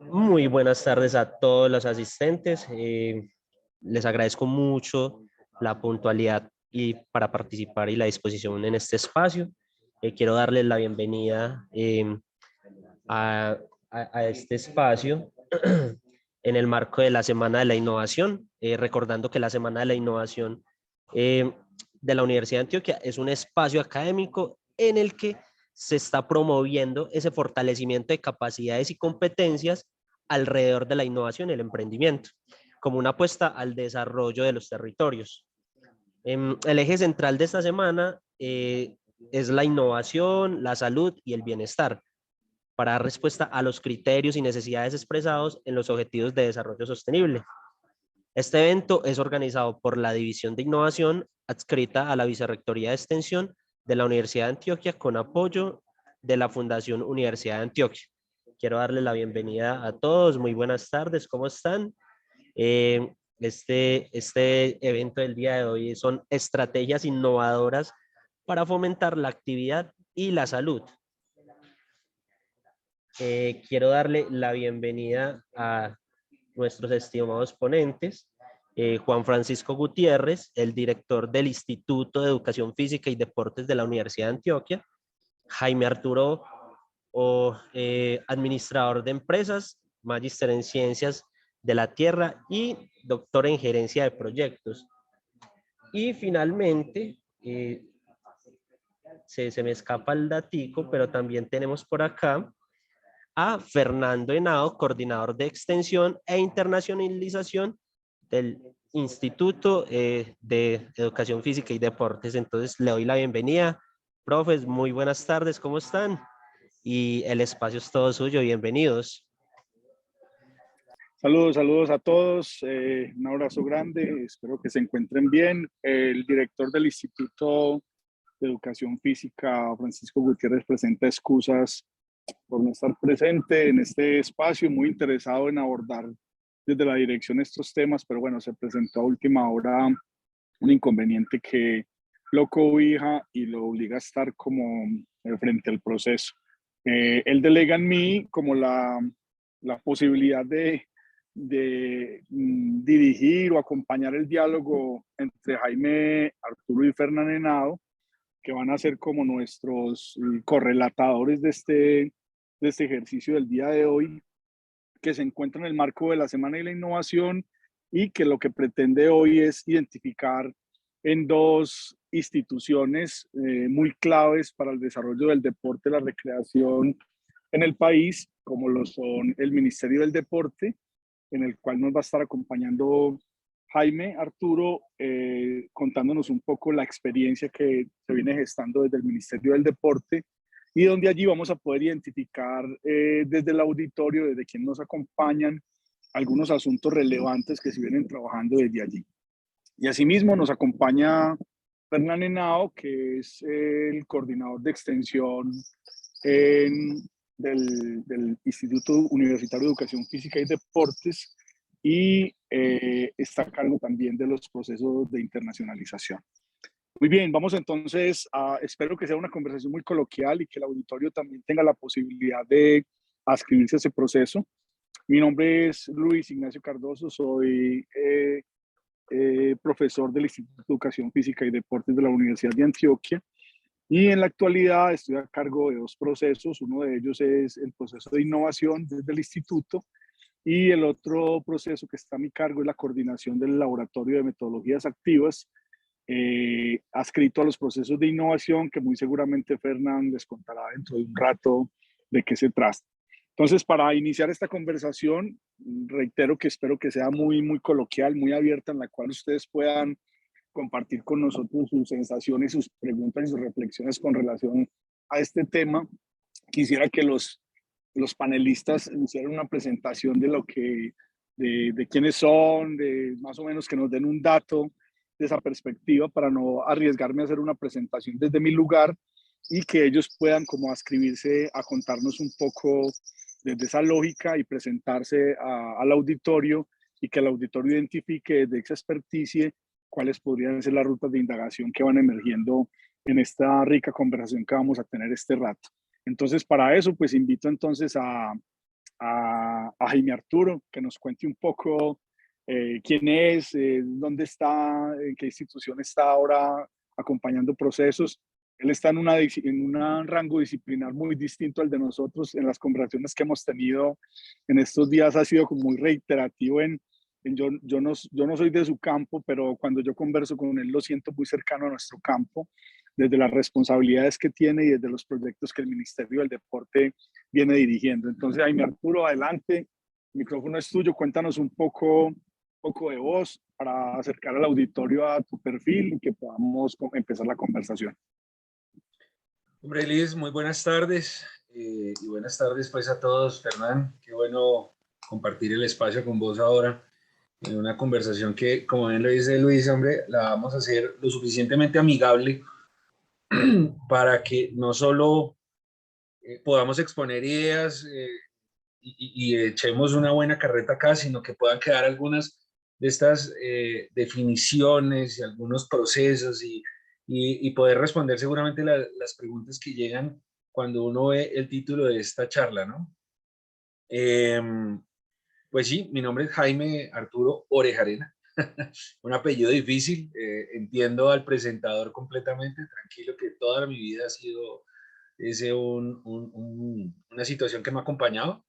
Muy buenas tardes a todos los asistentes. Les agradezco mucho la puntualidad y para participar y la disposición en este espacio. Quiero darles la bienvenida a, a este espacio en el marco de la Semana de la Innovación, recordando que la Semana de la Innovación eh, de la Universidad de Antioquia es un espacio académico en el que se está promoviendo ese fortalecimiento de capacidades y competencias alrededor de la innovación y el emprendimiento, como una apuesta al desarrollo de los territorios. El eje central de esta semana es la innovación, la salud y el bienestar, para dar respuesta a los criterios y necesidades expresados en los Objetivos de Desarrollo Sostenible. Este evento es organizado por la División de Innovación adscrita a la Vicerrectoría de Extensión de la Universidad de Antioquia con apoyo de la Fundación Universidad de Antioquia. Quiero darle la bienvenida a todos. Muy buenas tardes, ¿cómo están? Este evento del día de hoy son estrategias innovadoras para fomentar la actividad y la salud. Quiero darle la bienvenida a nuestros estimados ponentes, Juan Francisco Gutiérrez, el director del Instituto de Educación Física y Deportes de la Universidad de Antioquia, Jaime Arturo, administrador de empresas, magíster en ciencias de la tierra y doctor en gerencia de proyectos. Y finalmente, se me escapa el datico, pero también tenemos por acá a Fernando Henao, coordinador de extensión e internacionalización del Instituto de Educación Física y Deportes. Entonces le doy la bienvenida. Profes, muy buenas tardes, ¿cómo están? Y el espacio es todo suyo, bienvenidos. Saludos a todos, un abrazo grande, espero que se encuentren bien. El director del Instituto de Educación Física, Francisco Gutiérrez, presenta excusas por no estar presente en este espacio, muy interesado en abordar desde la dirección estos temas, pero bueno, se presentó a última hora un inconveniente que lo cobija y lo obliga a estar como frente al proceso. Él delega en mí como la posibilidad de dirigir o acompañar el diálogo entre Jaime, Arturo y Fernán Henao, que van a ser como nuestros correlatadores de este ejercicio del día de hoy, que se encuentra en el marco de la Semana de la Innovación y que lo que pretende hoy es identificar en dos instituciones muy claves para el desarrollo del deporte y la recreación en el país, como lo son el Ministerio del Deporte, en el cual nos va a estar acompañando Jaime Arturo, contándonos un poco la experiencia que se viene gestando desde el Ministerio del Deporte, y donde allí vamos a poder identificar desde el auditorio, desde quien nos acompañan, algunos asuntos relevantes que se vienen trabajando desde allí. Y asimismo nos acompaña Fernán Henao, que es el coordinador de extensión del Instituto Universitario de Educación Física y Deportes, y está a cargo también de los procesos de internacionalización. Muy bien, vamos entonces espero que sea una conversación muy coloquial y que el auditorio también tenga la posibilidad de adscribirse a ese proceso. Mi nombre es Luis Ignacio Cardoso, soy profesor del Instituto de Educación Física y Deportes de la Universidad de Antioquia, y en la actualidad estoy a cargo de dos procesos. Uno de ellos es el proceso de innovación desde el instituto, y el otro proceso que está a mi cargo es la coordinación del laboratorio de metodologías activas, adscrito a los procesos de innovación, que muy seguramente Fernán les contará dentro de un rato de qué se trata. Entonces, para iniciar esta conversación, reitero que espero que sea muy coloquial, muy abierta, en la cual ustedes puedan compartir con nosotros sus sensaciones, sus preguntas y sus reflexiones con relación a este tema. Quisiera que los panelistas hicieran una presentación de lo que, de quiénes son, de más o menos que nos den un dato de esa perspectiva, para no arriesgarme a hacer una presentación desde mi lugar, y que ellos puedan como ascribirse a contarnos un poco desde esa lógica y presentarse al auditorio, y que el auditorio identifique desde esa experticia cuáles podrían ser las rutas de indagación que van emergiendo en esta rica conversación que vamos a tener este rato. Entonces, para eso, pues invito entonces a Jaime Arturo, que nos cuente un poco quién es, dónde está, en qué institución está ahora acompañando procesos. Él está en un rango disciplinar muy distinto al de nosotros. En las conversaciones que hemos tenido en estos días ha sido como muy reiterativo yo no soy de su campo, pero cuando yo converso con él lo siento muy cercano a nuestro campo, desde las responsabilidades que tiene y desde los proyectos que el Ministerio del Deporte viene dirigiendo. Entonces, Jaime Arturo, adelante, el micrófono es tuyo, cuéntanos un poco de vos para acercar al auditorio a tu perfil y que podamos empezar la conversación. Hombre, Liz, muy buenas tardes y buenas tardes pues a todos. Fernán, qué bueno compartir el espacio con vos ahora en una conversación que, como bien lo dice Luis, hombre, la vamos a hacer lo suficientemente amigable para que no solo podamos exponer ideas y echemos una buena carreta acá, sino que puedan quedar algunas de estas definiciones y algunos procesos y poder responder seguramente las preguntas que llegan cuando uno ve el título de esta charla, ¿no? Pues sí, mi nombre es Jaime Arturo Orejarena, un apellido difícil, entiendo al presentador completamente, tranquilo que toda mi vida ha sido una situación que me ha acompañado.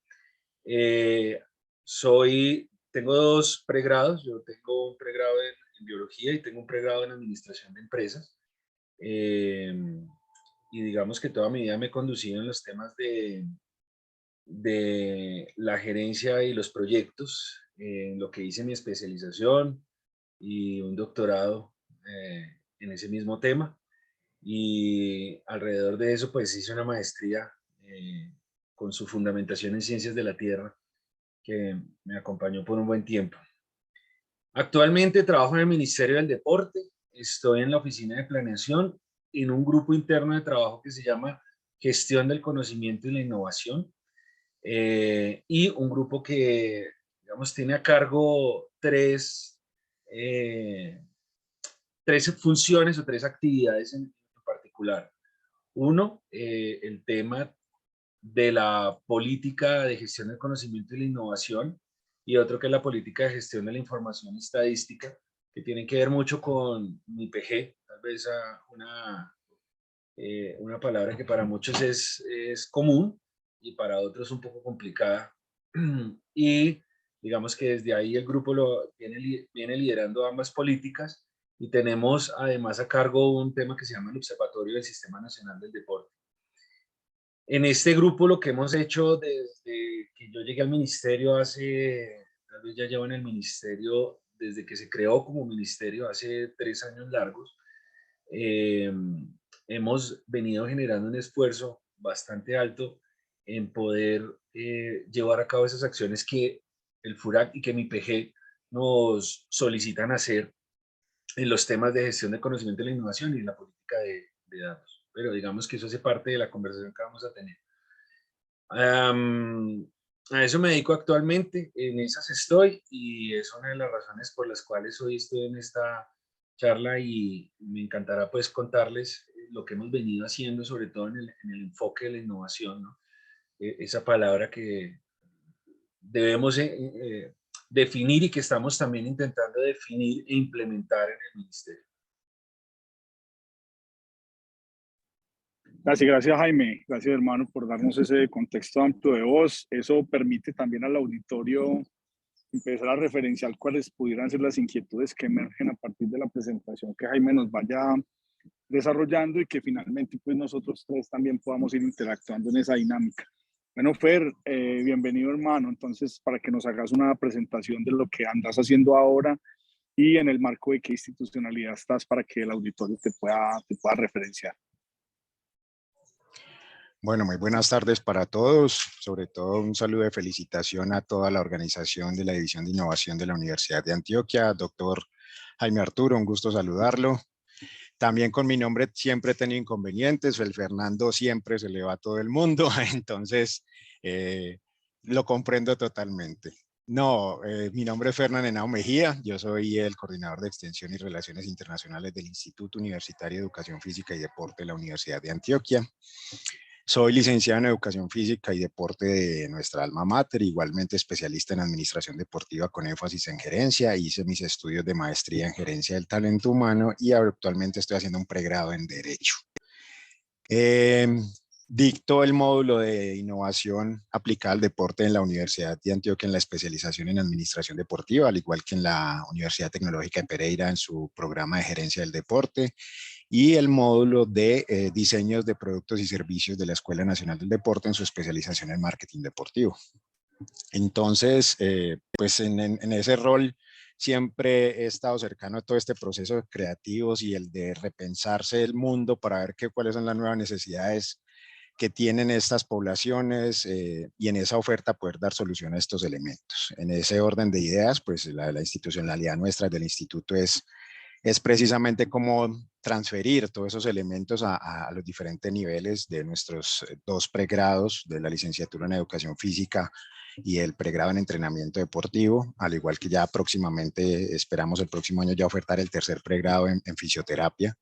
Tengo dos pregrados, yo tengo un pregrado en biología y tengo un pregrado en administración de empresas. Y digamos que toda mi vida me he conducido en los temas de la gerencia y los proyectos, en lo que hice mi especialización y un doctorado en ese mismo tema. Y alrededor de eso, pues hice una maestría con su fundamentación en ciencias de la Tierra, que me acompañó por un buen tiempo. Actualmente trabajo en el Ministerio del Deporte, estoy en la oficina de planeación, en un grupo interno de trabajo que se llama Gestión del Conocimiento y la Innovación, y un grupo que, digamos, tiene a cargo tres funciones o tres actividades en particular. Uno, el tema de la política de gestión del conocimiento y la innovación, y otro que es la política de gestión de la información estadística, que tienen que ver mucho con mi PG, tal vez una palabra que para muchos es común y para otros un poco complicada. Y digamos que desde ahí el grupo viene liderando ambas políticas y tenemos además a cargo un tema que se llama el Observatorio del Sistema Nacional del Deporte. En este grupo lo que hemos hecho desde que yo llegué al ministerio tal vez ya llevo en el ministerio desde que se creó como ministerio hace 3 años largos, hemos venido generando un esfuerzo bastante alto en poder llevar a cabo esas acciones que el FURAC y que mi PG nos solicitan hacer en los temas de gestión de conocimiento y la innovación y en la política de datos. Pero digamos que eso hace parte de la conversación que vamos a tener. A eso me dedico actualmente, en esas estoy y es una de las razones por las cuales hoy estoy en esta charla y me encantará pues contarles lo que hemos venido haciendo, sobre todo en el enfoque de la innovación, ¿no? Esa palabra que debemos definir y que estamos también intentando definir e implementar en el ministerio. Gracias Jaime, gracias hermano por darnos ese contexto amplio de voz. Eso permite también al auditorio empezar a referenciar cuáles pudieran ser las inquietudes que emergen a partir de la presentación que Jaime nos vaya desarrollando y que finalmente pues nosotros tres también podamos ir interactuando en esa dinámica. Bueno, Fer, bienvenido hermano, entonces para que nos hagas una presentación de lo que andas haciendo ahora y en el marco de qué institucionalidad estás para que el auditorio te pueda referenciar. Bueno, muy buenas tardes para todos, sobre todo un saludo de felicitación a toda la organización de la División de Innovación de la Universidad de Antioquia, doctor Jaime Arturo, un gusto saludarlo. También con mi nombre siempre he tenido inconvenientes, el Fernando siempre se le va a todo el mundo, entonces lo comprendo totalmente. No, mi nombre es Fernán Henao Mejía, yo soy el coordinador de Extensión y Relaciones Internacionales del Instituto Universitario de Educación Física y Deporte de la Universidad de Antioquia. Soy licenciado en Educación Física y Deporte de nuestra alma mater, igualmente especialista en Administración Deportiva con énfasis en Gerencia. Hice mis estudios de maestría en Gerencia del Talento Humano y actualmente estoy haciendo un pregrado en Derecho. Dicto el módulo de innovación aplicada al deporte en la Universidad de Antioquia en la especialización en administración deportiva, al igual que en la Universidad Tecnológica de Pereira en su programa de gerencia del deporte, y el módulo de diseños de productos y servicios de la Escuela Nacional del Deporte en su especialización en marketing deportivo. Entonces, pues en ese rol siempre he estado cercano a todo este proceso de creativos y el de repensarse el mundo para ver cuáles son las nuevas necesidades que tienen estas poblaciones y en esa oferta poder dar solución a estos elementos. En ese orden de ideas, pues la institucionalidad nuestra del instituto es precisamente cómo transferir todos esos elementos a los diferentes niveles de nuestros 2 pregrados de la licenciatura en Educación Física y el pregrado en Entrenamiento Deportivo, al igual que ya próximamente, esperamos el próximo año ya ofertar el 3er pregrado en Fisioterapia.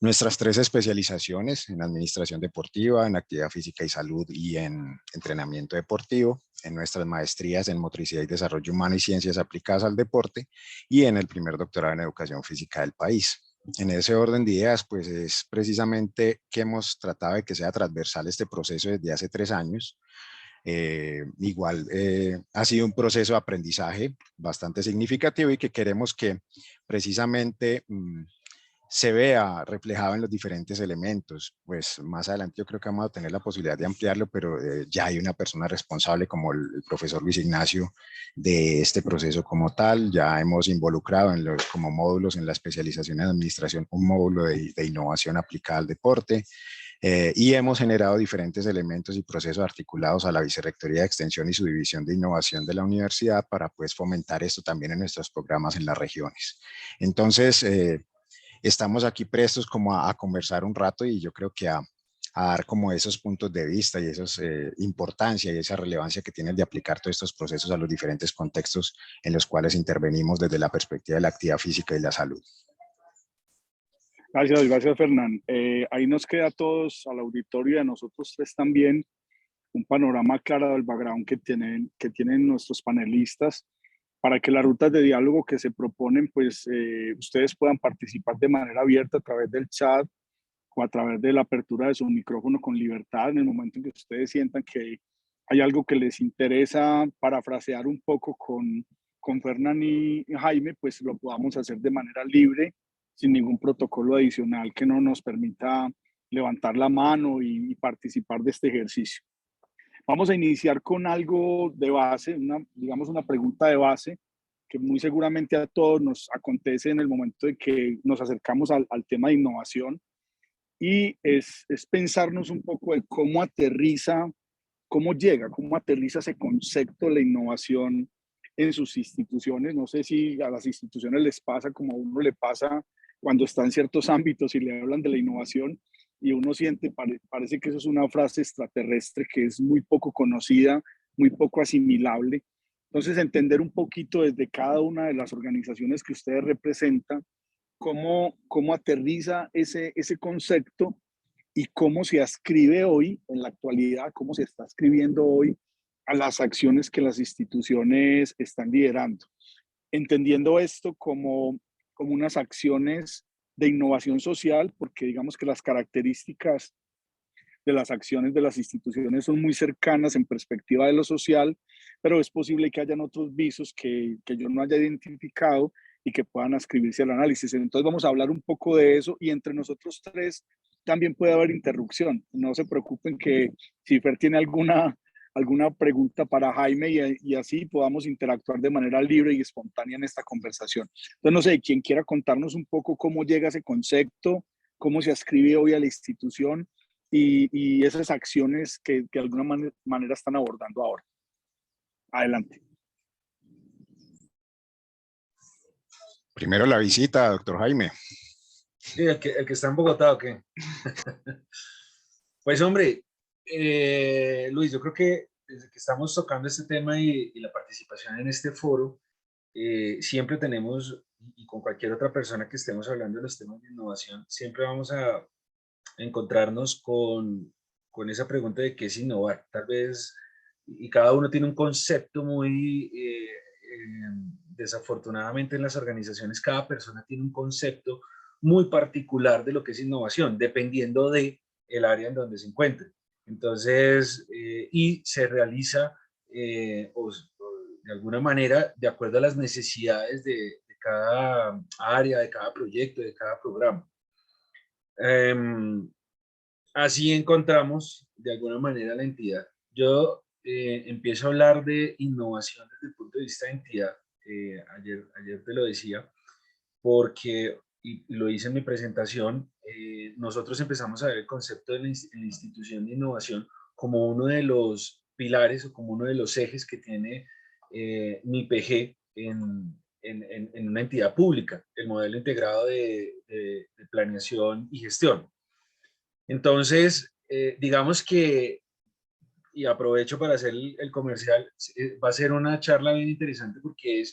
Nuestras 3 especializaciones en Administración Deportiva, en Actividad Física y Salud y en Entrenamiento Deportivo, en nuestras maestrías en Motricidad y Desarrollo Humano y Ciencias Aplicadas al Deporte y en el primer doctorado en Educación Física del país. En ese orden de ideas, pues es precisamente que hemos tratado de que sea transversal este proceso desde hace 3 años. Ha sido un proceso de aprendizaje bastante significativo y que queremos que precisamente se vea reflejado en los diferentes elementos. Pues más adelante yo creo que vamos a tener la posibilidad de ampliarlo, pero ya hay una persona responsable como el profesor Luis Ignacio de este proceso como tal. Ya hemos involucrado como módulos en la especialización en administración un módulo de innovación aplicada al deporte. Y hemos generado diferentes elementos y procesos articulados a la Vicerrectoría de Extensión y su División de Innovación de la universidad para pues fomentar esto también en nuestros programas en las regiones. Entonces, estamos aquí prestos como a conversar un rato y yo creo que a dar como esos puntos de vista y esa importancia y esa relevancia que tienen de aplicar todos estos procesos a los diferentes contextos en los cuales intervenimos desde la perspectiva de la actividad física y la salud. Gracias, Fernán. Ahí nos queda a todos, al auditorio y a nosotros 3 también, un panorama claro del background que tienen nuestros panelistas para que las rutas de diálogo que se proponen, pues ustedes puedan participar de manera abierta a través del chat o a través de la apertura de su micrófono con libertad en el momento en que ustedes sientan que hay algo que les interesa parafrasear un poco con Fernán y Jaime, pues lo podamos hacer de manera libre, sin ningún protocolo adicional que no nos permita levantar la mano y participar de este ejercicio. Vamos a iniciar con algo de base, digamos una pregunta de base, que muy seguramente a todos nos acontece en el momento de que nos acercamos al tema de innovación, y es pensarnos un poco de cómo aterriza ese concepto de la innovación en sus instituciones. No sé si a las instituciones les pasa como a uno le pasa cuando está en ciertos ámbitos y le hablan de la innovación y uno siente, parece que eso es una frase extraterrestre que es muy poco conocida, muy poco asimilable. Entonces, entender un poquito desde cada una de las organizaciones que ustedes representan, cómo aterriza ese concepto y cómo se ascribe hoy, en la actualidad, cómo se está escribiendo hoy a las acciones que las instituciones están liderando. Entendiendo esto como unas acciones de innovación social, porque digamos que las características de las acciones de las instituciones son muy cercanas en perspectiva de lo social, pero es posible que hayan otros visos que yo no haya identificado y que puedan ascribirse al análisis. Entonces vamos a hablar un poco de eso y entre nosotros 3 también puede haber interrupción. No se preocupen que si Fer tiene alguna pregunta para Jaime y así podamos interactuar de manera libre y espontánea en esta conversación. Entonces, no sé, quien quiera contarnos un poco cómo llega ese concepto, cómo se ascribe hoy a la institución y esas acciones que de alguna manera están abordando ahora. Adelante. Primero la visita, doctor Jaime. Sí, el que está en Bogotá, ¿o qué? Pues hombre, Luis, yo creo que desde que estamos tocando este tema y la participación en este foro, siempre tenemos, y con cualquier otra persona que estemos hablando de los temas de innovación, siempre vamos a encontrarnos con con esa pregunta de qué es innovar. Tal vez, y cada uno tiene un concepto muy, desafortunadamente en las organizaciones, cada persona tiene un concepto muy particular de lo que es innovación, dependiendo de el área en donde se encuentre. Entonces, y se realiza o de alguna manera de acuerdo a las necesidades de cada área, de cada proyecto, de cada programa. Así encontramos de alguna manera la entidad. Yo empiezo a hablar de innovación desde el punto de vista de entidad. Ayer te lo decía, porque, y lo hice en mi presentación, nosotros empezamos a ver el concepto de la institución de innovación como uno de los pilares o como uno de los ejes que tiene MIPG en una entidad pública, el modelo integrado de planeación y gestión. Entonces, digamos que, y aprovecho para hacer el comercial, va a ser una charla bien interesante porque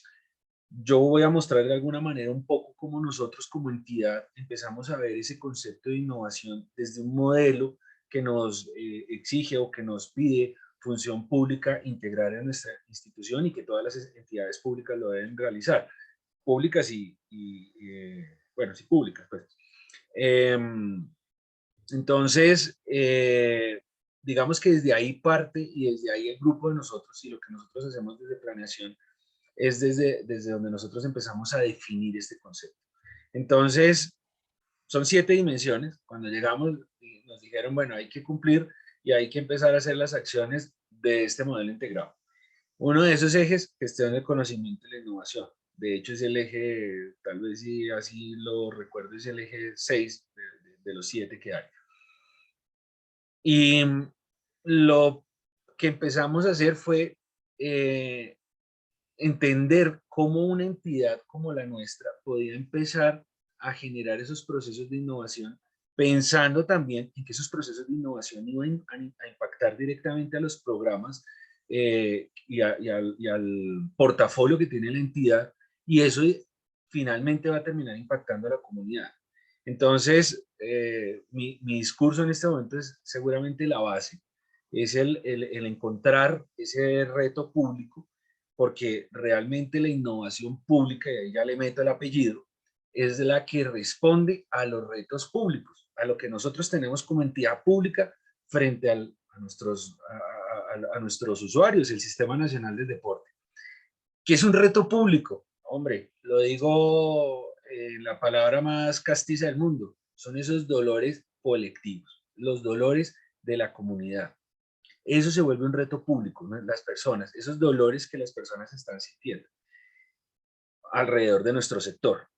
yo voy a mostrar de alguna manera un poco cómo nosotros como entidad empezamos a ver ese concepto de innovación desde un modelo que nos exige o que nos pide función pública integrar en nuestra institución y que todas las entidades públicas lo deben realizar. Públicas bueno, sí, públicas, pues. Entonces, digamos que desde ahí parte y desde ahí el grupo de nosotros y lo que nosotros hacemos desde planeación es desde donde nosotros empezamos a definir este concepto. Entonces, son 7 dimensiones. Cuando llegamos nos dijeron, bueno, hay que cumplir y hay que empezar a hacer las acciones de este modelo integrado. Uno de esos ejes, gestión del conocimiento y la innovación. De hecho, es el eje, tal vez si así lo recuerdo, es el eje 6 de los 7 que hay. Y lo que empezamos a hacer fue entender cómo una entidad como la nuestra podía empezar a generar esos procesos de innovación, pensando también en que esos procesos de innovación iban a impactar directamente a los programas y al portafolio que tiene la entidad, y eso finalmente va a terminar impactando a la comunidad. Entonces, mi discurso en este momento es seguramente la base, es el encontrar ese reto público, porque realmente la innovación pública, y ahí ya le meto el apellido, es la que responde a los retos públicos, a lo que nosotros tenemos como entidad pública frente a nuestros usuarios, el Sistema Nacional del Deporte. ¿Qué es un reto público? Hombre, lo digo la palabra más castiza del mundo, son esos dolores colectivos, los dolores de la comunidad. Eso se vuelve un reto público, ¿no? Las personas, esos dolores que las personas están sintiendo alrededor de nuestro sector.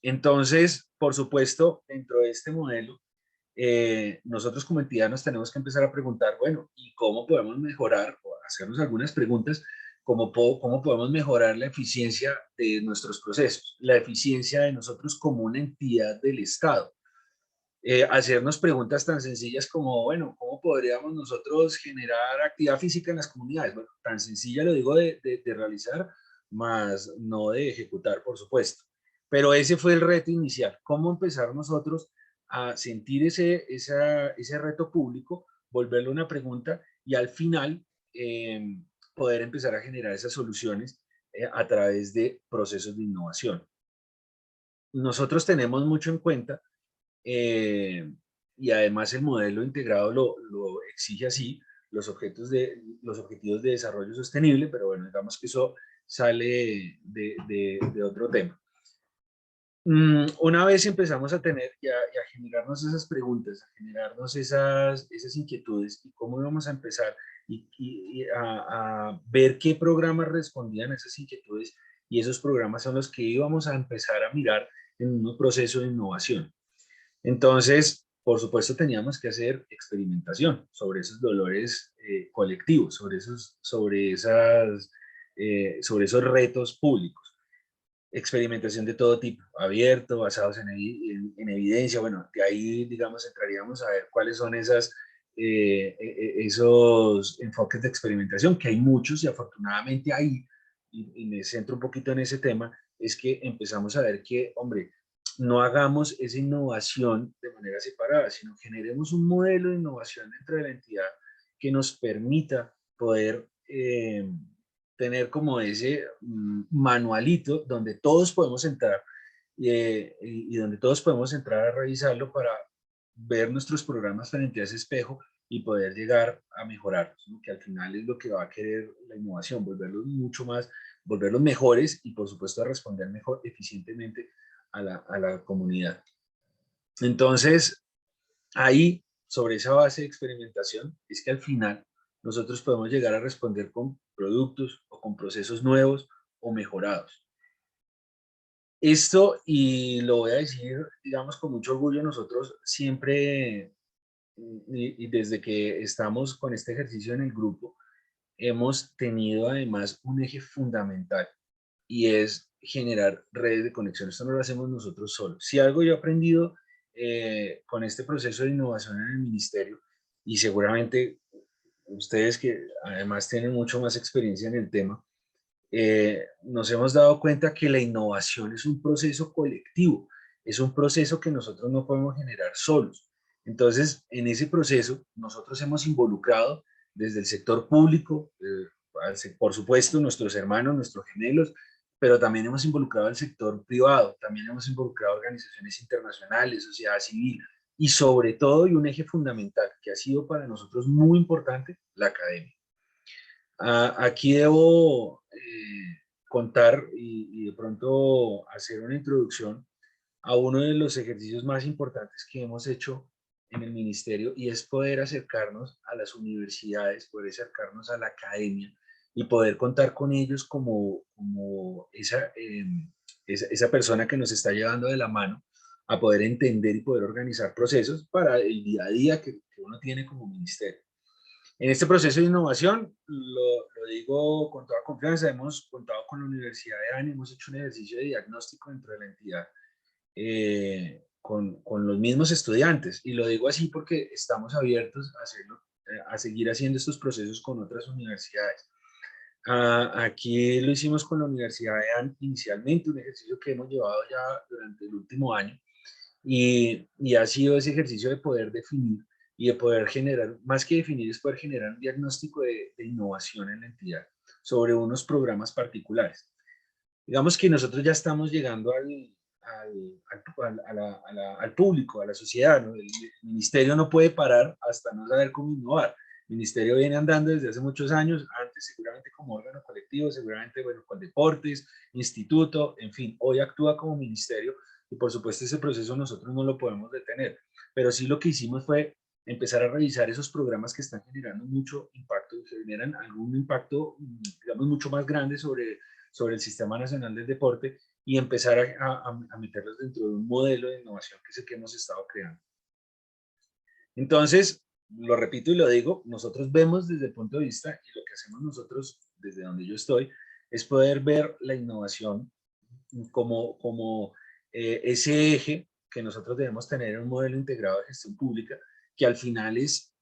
Entonces, por supuesto, dentro de este modelo, nosotros como entidad nos tenemos que empezar a preguntar, bueno, ¿y cómo podemos mejorar? O hacernos algunas preguntas, ¿cómo podemos mejorar la eficiencia de nuestros procesos? La eficiencia de nosotros como una entidad del Estado. Hacernos preguntas tan sencillas como, bueno, ¿cómo podríamos nosotros generar actividad física en las comunidades? Bueno, tan sencilla lo digo de realizar, más no de ejecutar, por supuesto. Pero ese fue el reto inicial, cómo empezar nosotros a sentir ese reto público, volverlo una pregunta y al final poder empezar a generar esas soluciones a través de procesos de innovación. Nosotros tenemos mucho en cuenta y además el modelo integrado lo exige así, los objetivos de desarrollo sostenible, pero bueno, digamos que eso sale de otro tema. Una vez empezamos a tener y a generarnos esas preguntas, a generarnos esas inquietudes y cómo íbamos a empezar y a ver qué programas respondían a esas inquietudes, y esos programas son los que íbamos a empezar a mirar en un proceso de innovación. Entonces, por supuesto, teníamos que hacer experimentación sobre esos dolores colectivos, sobre esos retos públicos. Experimentación de todo tipo, abierto, basados en evidencia. Bueno, de ahí, digamos, entraríamos a ver cuáles son esos enfoques de experimentación, que hay muchos y afortunadamente ahí, y me centro un poquito en ese tema, es que empezamos a ver que, hombre, no hagamos esa innovación de manera separada, sino generemos un modelo de innovación dentro de la entidad que nos permita poder tener como ese manualito donde todos podemos entrar y donde todos podemos entrar a revisarlo para ver nuestros programas frente a ese espejo y poder llegar a mejorarlos, ¿no? Que al final es lo que va a querer la innovación, volverlos mucho más, volverlos mejores y por supuesto a responder mejor, eficientemente a la comunidad. Entonces, ahí, sobre esa base de experimentación, es que al final nosotros podemos llegar a responder con productos o con procesos nuevos o mejorados. Esto, y lo voy a decir, digamos, con mucho orgullo, nosotros siempre, y desde que estamos con este ejercicio en el grupo, hemos tenido además un eje fundamental y es generar redes de conexión. Esto no lo hacemos nosotros solos. Si algo yo he aprendido con este proceso de innovación en el ministerio, y seguramente ustedes que además tienen mucho más experiencia en el tema, nos hemos dado cuenta que la innovación es un proceso colectivo, es un proceso que nosotros no podemos generar solos. Entonces, en ese proceso, nosotros hemos involucrado desde el sector público, por supuesto, nuestros hermanos, nuestros gemelos, pero también hemos involucrado al sector privado, también hemos involucrado organizaciones internacionales, sociedad civil, y sobre todo, y un eje fundamental que ha sido para nosotros muy importante, la academia. Aquí debo contar y de pronto hacer una introducción a uno de los ejercicios más importantes que hemos hecho en el ministerio, y es poder acercarnos a las universidades, poder acercarnos a la academia y poder contar con ellos como esa persona que nos está llevando de la mano a poder entender y poder organizar procesos para el día a día que uno tiene como ministerio. En este proceso de innovación, lo digo con toda confianza, hemos contado con la Universidad de ANI, hemos hecho un ejercicio de diagnóstico dentro de la entidad con los mismos estudiantes, y lo digo así porque estamos abiertos a hacerlo, a seguir haciendo estos procesos con otras universidades. Aquí lo hicimos con la Universidad de ANI inicialmente, un ejercicio que hemos llevado ya durante el último año, y ha sido ese ejercicio de poder definir y de poder generar, más que definir, es poder generar un diagnóstico de innovación en la entidad sobre unos programas particulares. Digamos que nosotros ya estamos llegando al público, a la sociedad, ¿no? El ministerio no puede parar hasta no saber cómo innovar. El ministerio viene andando desde hace muchos años, antes seguramente como órgano colectivo, seguramente bueno, con deportes, instituto, en fin, hoy actúa como ministerio y por supuesto ese proceso nosotros no lo podemos detener, pero sí lo que hicimos fue empezar a revisar esos programas que están generando mucho impacto, que generan algún impacto, digamos, mucho más grande sobre el Sistema Nacional del Deporte y empezar a meterlos dentro de un modelo de innovación que es el que hemos estado creando. Entonces, lo repito y lo digo, nosotros vemos desde el punto de vista, y lo que hacemos nosotros desde donde yo estoy, es poder ver la innovación como ese eje que nosotros debemos tener en un modelo integrado de gestión pública, que al final es,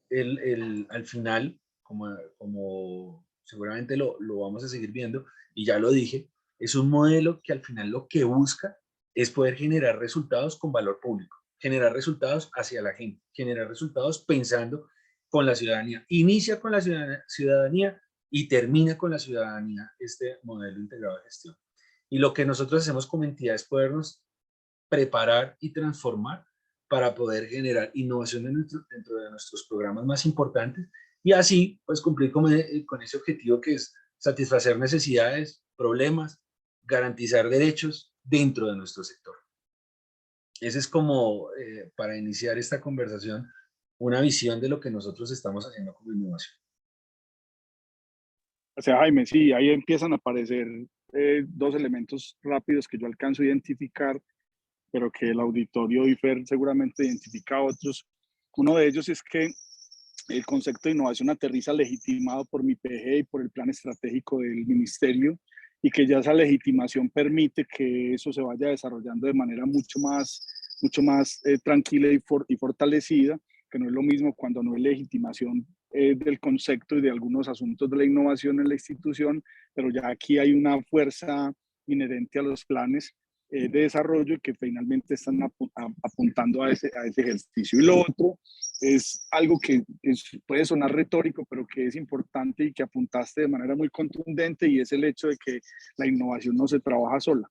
al final, como seguramente lo vamos a seguir viendo, y ya lo dije, es un modelo que al final lo que busca es poder generar resultados con valor público, generar resultados hacia la gente, generar resultados pensando con la ciudadanía. Inicia con la ciudadanía y termina con la ciudadanía este modelo integrado de gestión. Y lo que nosotros hacemos como entidad es podernos preparar y transformar para poder generar innovación dentro de nuestros programas más importantes y así pues cumplir con ese objetivo que es satisfacer necesidades, problemas, garantizar derechos dentro de nuestro sector. Ese es como, para iniciar esta conversación, una visión de lo que nosotros estamos haciendo como innovación. O sea, Jaime, sí, ahí empiezan a aparecer dos elementos rápidos que yo alcanzo a identificar, pero que el auditorio y Fer seguramente identifica otros. Uno de ellos es que el concepto de innovación aterriza legitimado por mi PG y por el plan estratégico del ministerio, y que ya esa legitimación permite que eso se vaya desarrollando de manera mucho más tranquila y fortalecida, que no es lo mismo cuando no hay legitimación del concepto y de algunos asuntos de la innovación en la institución, pero ya aquí hay una fuerza inherente a los planes. de desarrollo y que finalmente están apuntando a ese ejercicio. Y lo otro es algo que puede sonar retórico, pero que es importante y que apuntaste de manera muy contundente, y es el hecho de que la innovación no se trabaja sola.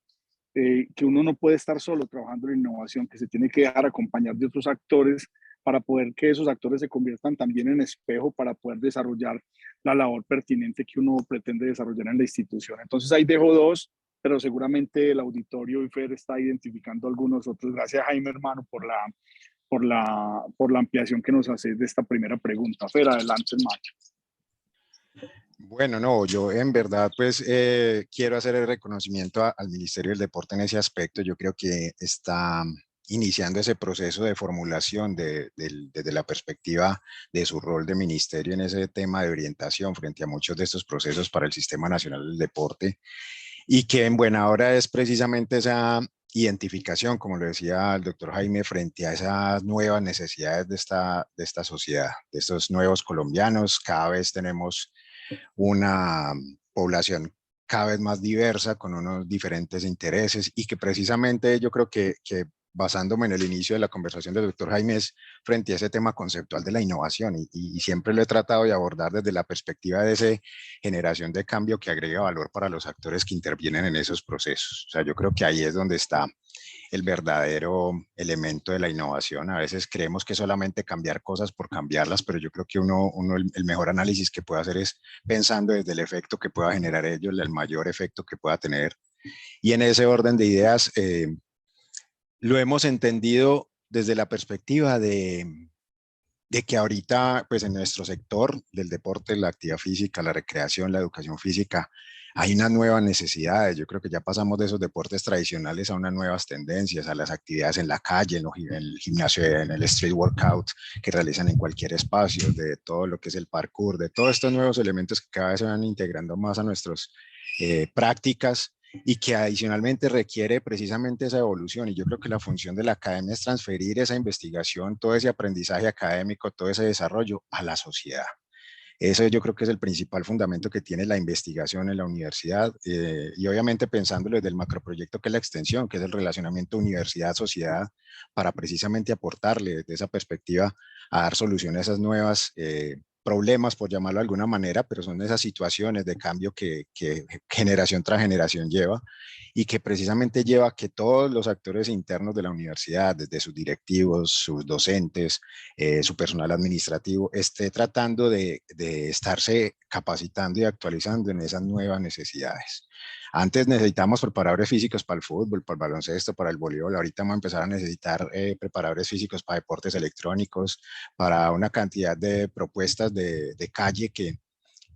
Que uno no puede estar solo trabajando en innovación, que se tiene que dejar acompañar de otros actores para poder que esos actores se conviertan también en espejo para poder desarrollar la labor pertinente que uno pretende desarrollar en la institución. Entonces ahí dejo dos, pero seguramente el auditorio y Fer está identificando algunos otros. Gracias, Jaime, hermano, por la ampliación que nos hace de esta primera pregunta. Fer, adelante, hermano. Bueno, no, yo en verdad pues quiero hacer el reconocimiento al Ministerio del Deporte en ese aspecto. Yo creo que está iniciando ese proceso de formulación desde la perspectiva de su rol de ministerio en ese tema de orientación frente a muchos de estos procesos para el Sistema Nacional del Deporte, y que en buena hora es precisamente esa identificación, como lo decía el doctor Jaime, frente a esas nuevas necesidades de esta sociedad, de estos nuevos colombianos. Cada vez tenemos una población cada vez más diversa, con unos diferentes intereses, y que precisamente yo creo que basándome en el inicio de la conversación del doctor Jaime, es frente a ese tema conceptual de la innovación, y siempre lo he tratado de abordar desde la perspectiva de esa generación de cambio que agrega valor para los actores que intervienen en esos procesos. O sea, yo creo que ahí es donde está el verdadero elemento de la innovación. A veces creemos que solamente cambiar cosas por cambiarlas, pero yo creo que el mejor análisis que puede hacer es pensando desde el efecto que pueda generar ello, el mayor efecto que pueda tener. Y en ese orden de ideas, lo hemos entendido desde la perspectiva de que ahorita, pues en nuestro sector del deporte, la actividad física, la recreación, la educación física, hay unas nuevas necesidades. Yo creo que ya pasamos de esos deportes tradicionales a unas nuevas tendencias, a las actividades en la calle, en el gimnasio, en el street workout que realizan en cualquier espacio, de todo lo que es el parkour, de todos estos nuevos elementos que cada vez se van integrando más a nuestras prácticas, y que adicionalmente requiere precisamente esa evolución. Y yo creo que la función de la academia es transferir esa investigación, todo ese aprendizaje académico, todo ese desarrollo a la sociedad. Eso yo creo que es el principal fundamento que tiene la investigación en la universidad, y obviamente pensándolo desde el macroproyecto que es la extensión, que es el relacionamiento universidad-sociedad, para precisamente aportarle desde esa perspectiva a dar solución a esas nuevas problemas, por llamarlo de alguna manera, pero son esas situaciones de cambio que generación tras generación lleva, y que precisamente lleva a que todos los actores internos de la universidad, desde sus directivos, sus docentes, su personal administrativo, esté tratando de estarse capacitando y actualizando en esas nuevas necesidades. Antes necesitábamos preparadores físicos para el fútbol, para el baloncesto, para el voleibol. Ahorita vamos a empezar a necesitar preparadores físicos para deportes electrónicos, para una cantidad de propuestas de calle que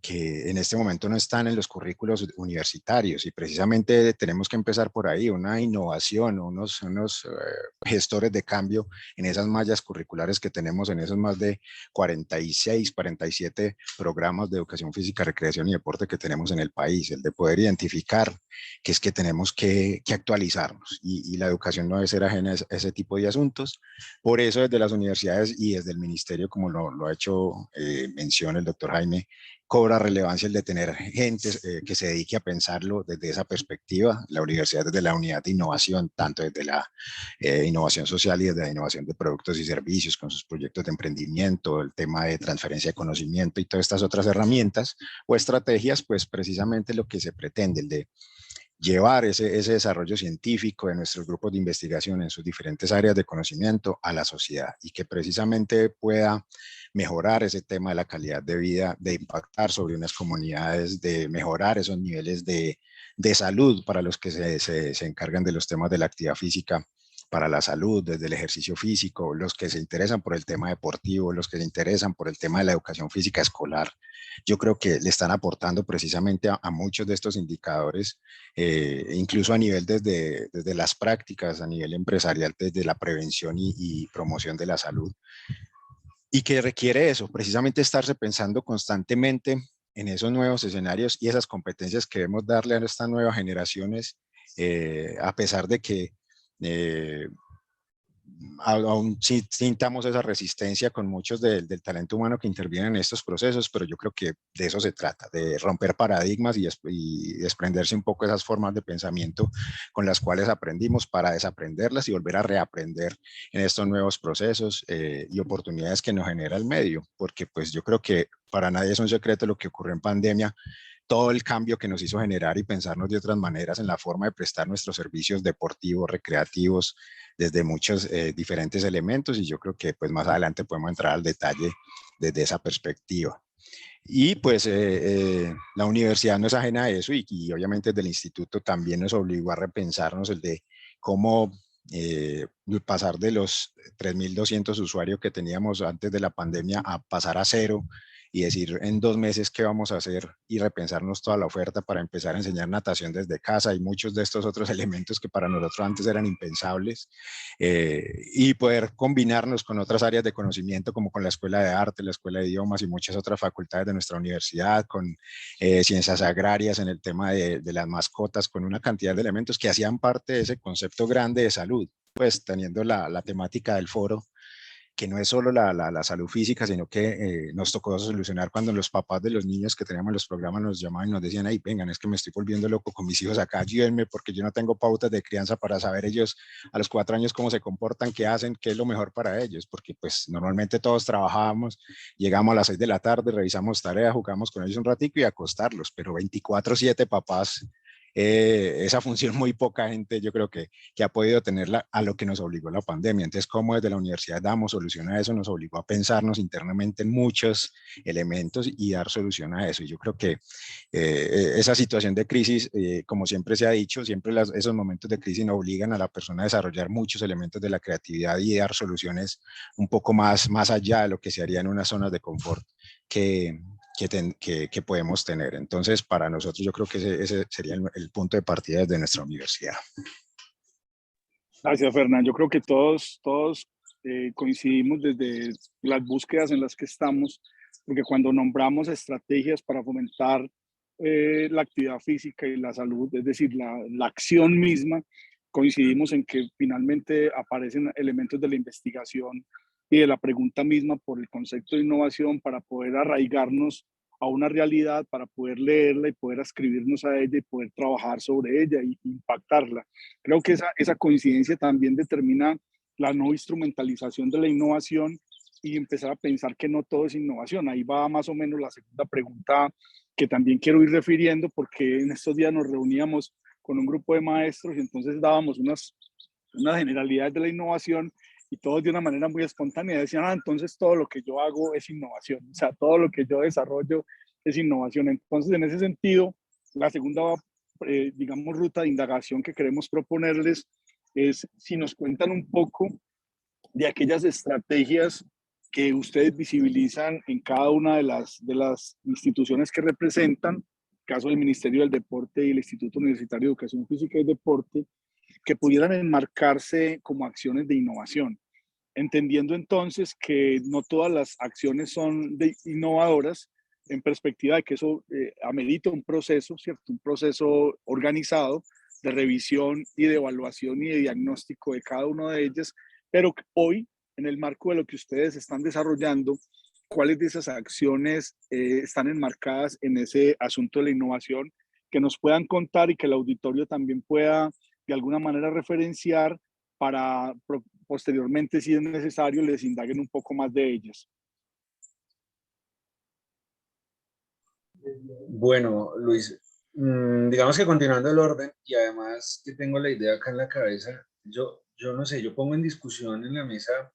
en este momento no están en los currículos universitarios, y precisamente tenemos que empezar por ahí, una innovación, unos gestores de cambio en esas mallas curriculares que tenemos, en esos más de 46, 47 programas de educación física, recreación y deporte que tenemos en el país, el de poder identificar que es que tenemos que actualizarnos, y la educación no debe ser ajena a ese tipo de asuntos. Por eso desde las universidades y desde el ministerio, como lo ha hecho mención el doctor Jaime, cobra relevancia el de tener gente que se dedique a pensarlo desde esa perspectiva. La universidad desde la unidad de innovación, tanto desde la innovación social y desde la innovación de productos y servicios, con sus proyectos de emprendimiento, el tema de transferencia de conocimiento y todas estas otras herramientas o estrategias, pues precisamente lo que se pretende, el de llevar ese desarrollo científico de nuestros grupos de investigación en sus diferentes áreas de conocimiento a la sociedad, y que precisamente pueda mejorar ese tema de la calidad de vida, de impactar sobre unas comunidades, de mejorar esos niveles de salud para los que se encargan de los temas de la actividad física, para la salud, desde el ejercicio físico, los que se interesan por el tema deportivo, los que se interesan por el tema de la educación física escolar. Yo creo que le están aportando precisamente a muchos de estos indicadores, incluso a nivel desde las prácticas, a nivel empresarial, desde la prevención y promoción de la salud. Y que requiere eso, precisamente estarse pensando constantemente en esos nuevos escenarios y esas competencias que debemos darle a estas nuevas generaciones, a pesar de que aún sintamos esa resistencia con muchos del talento humano que interviene en estos procesos, pero yo creo que de eso se trata, de romper paradigmas y desprenderse un poco de esas formas de pensamiento con las cuales aprendimos para desaprenderlas y volver a reaprender en estos nuevos procesos y oportunidades que nos genera el medio, porque pues yo creo que para nadie es un secreto lo que ocurrió en pandemia, todo el cambio que nos hizo generar y pensarnos de otras maneras en la forma de prestar nuestros servicios deportivos, recreativos, desde muchos diferentes elementos, y yo creo que pues más adelante podemos entrar al detalle desde esa perspectiva. Y pues la universidad no es ajena a eso y obviamente desde el instituto también nos obligó a repensarnos el de cómo pasar de los 3.200 usuarios que teníamos antes de la pandemia a pasar a cero y decir en 2 meses qué vamos a hacer y repensarnos toda la oferta para empezar a enseñar natación desde casa y muchos de estos otros elementos que para nosotros antes eran impensables y poder combinarnos con otras áreas de conocimiento como con la Escuela de Arte, la Escuela de Idiomas y muchas otras facultades de nuestra universidad, con ciencias agrarias en el tema de las mascotas, con una cantidad de elementos que hacían parte de ese concepto grande de salud, pues teniendo la temática del foro que no es solo la salud física, sino que nos tocó solucionar cuando los papás de los niños que teníamos los programas nos llamaban y nos decían, ay, vengan, es que me estoy volviendo loco con mis hijos acá, ayúdenme porque yo no tengo pautas de crianza para saber ellos a los 4 años cómo se comportan, qué hacen, qué es lo mejor para ellos, porque pues normalmente todos trabajábamos, llegamos a las 6 de la tarde, revisamos tareas, jugamos con ellos un ratico y acostarlos, pero 24/7 papás, esa función muy poca gente yo creo que ha podido tenerla a lo que nos obligó la pandemia. Entonces, cómo desde la universidad damos solución a eso, nos obligó a pensarnos internamente en muchos elementos y dar solución a eso. Y yo creo que esa situación de crisis, como siempre se ha dicho, siempre esos momentos de crisis nos obligan a la persona a desarrollar muchos elementos de la creatividad y dar soluciones un poco más allá de lo que se haría en unas zonas de confort que podemos tener. Entonces, para nosotros yo creo que ese sería el punto de partida desde nuestra universidad. Gracias, Fernán. Yo creo que todos coincidimos desde las búsquedas en las que estamos, porque cuando nombramos estrategias para fomentar la actividad física y la salud, es decir, la acción misma, coincidimos en que finalmente aparecen elementos de la investigación y de la pregunta misma por el concepto de innovación para poder arraigarnos a una realidad, para poder leerla y poder ascribirnos a ella y poder trabajar sobre ella y impactarla. Creo que esa coincidencia también determina la no instrumentalización de la innovación y empezar a pensar que no todo es innovación. Ahí va más o menos la segunda pregunta que también quiero ir refiriendo, porque en estos días nos reuníamos con un grupo de maestros y entonces dábamos unas generalidades de la innovación y todos de una manera muy espontánea decían, entonces todo lo que yo hago es innovación, o sea, todo lo que yo desarrollo es innovación. Entonces, en ese sentido, la segunda, digamos, ruta de indagación que queremos proponerles es si nos cuentan un poco de aquellas estrategias que ustedes visibilizan en cada una de las instituciones que representan, caso del Ministerio del Deporte y el Instituto Universitario de Educación Física y Deporte, que pudieran enmarcarse como acciones de innovación, entendiendo entonces que no todas las acciones son innovadoras en perspectiva de que eso amerita un proceso, ¿cierto? Un proceso organizado de revisión y de evaluación y de diagnóstico de cada una de ellas, pero hoy, en el marco de lo que ustedes están desarrollando, ¿cuáles de esas acciones están enmarcadas en ese asunto de la innovación que nos puedan contar y que el auditorio también pueda de alguna manera referenciar para posteriormente, si es necesario, les indaguen un poco más de ellas? Bueno, Luis, digamos que continuando el orden, y además que tengo la idea acá en la cabeza, yo no sé, yo pongo en discusión en la mesa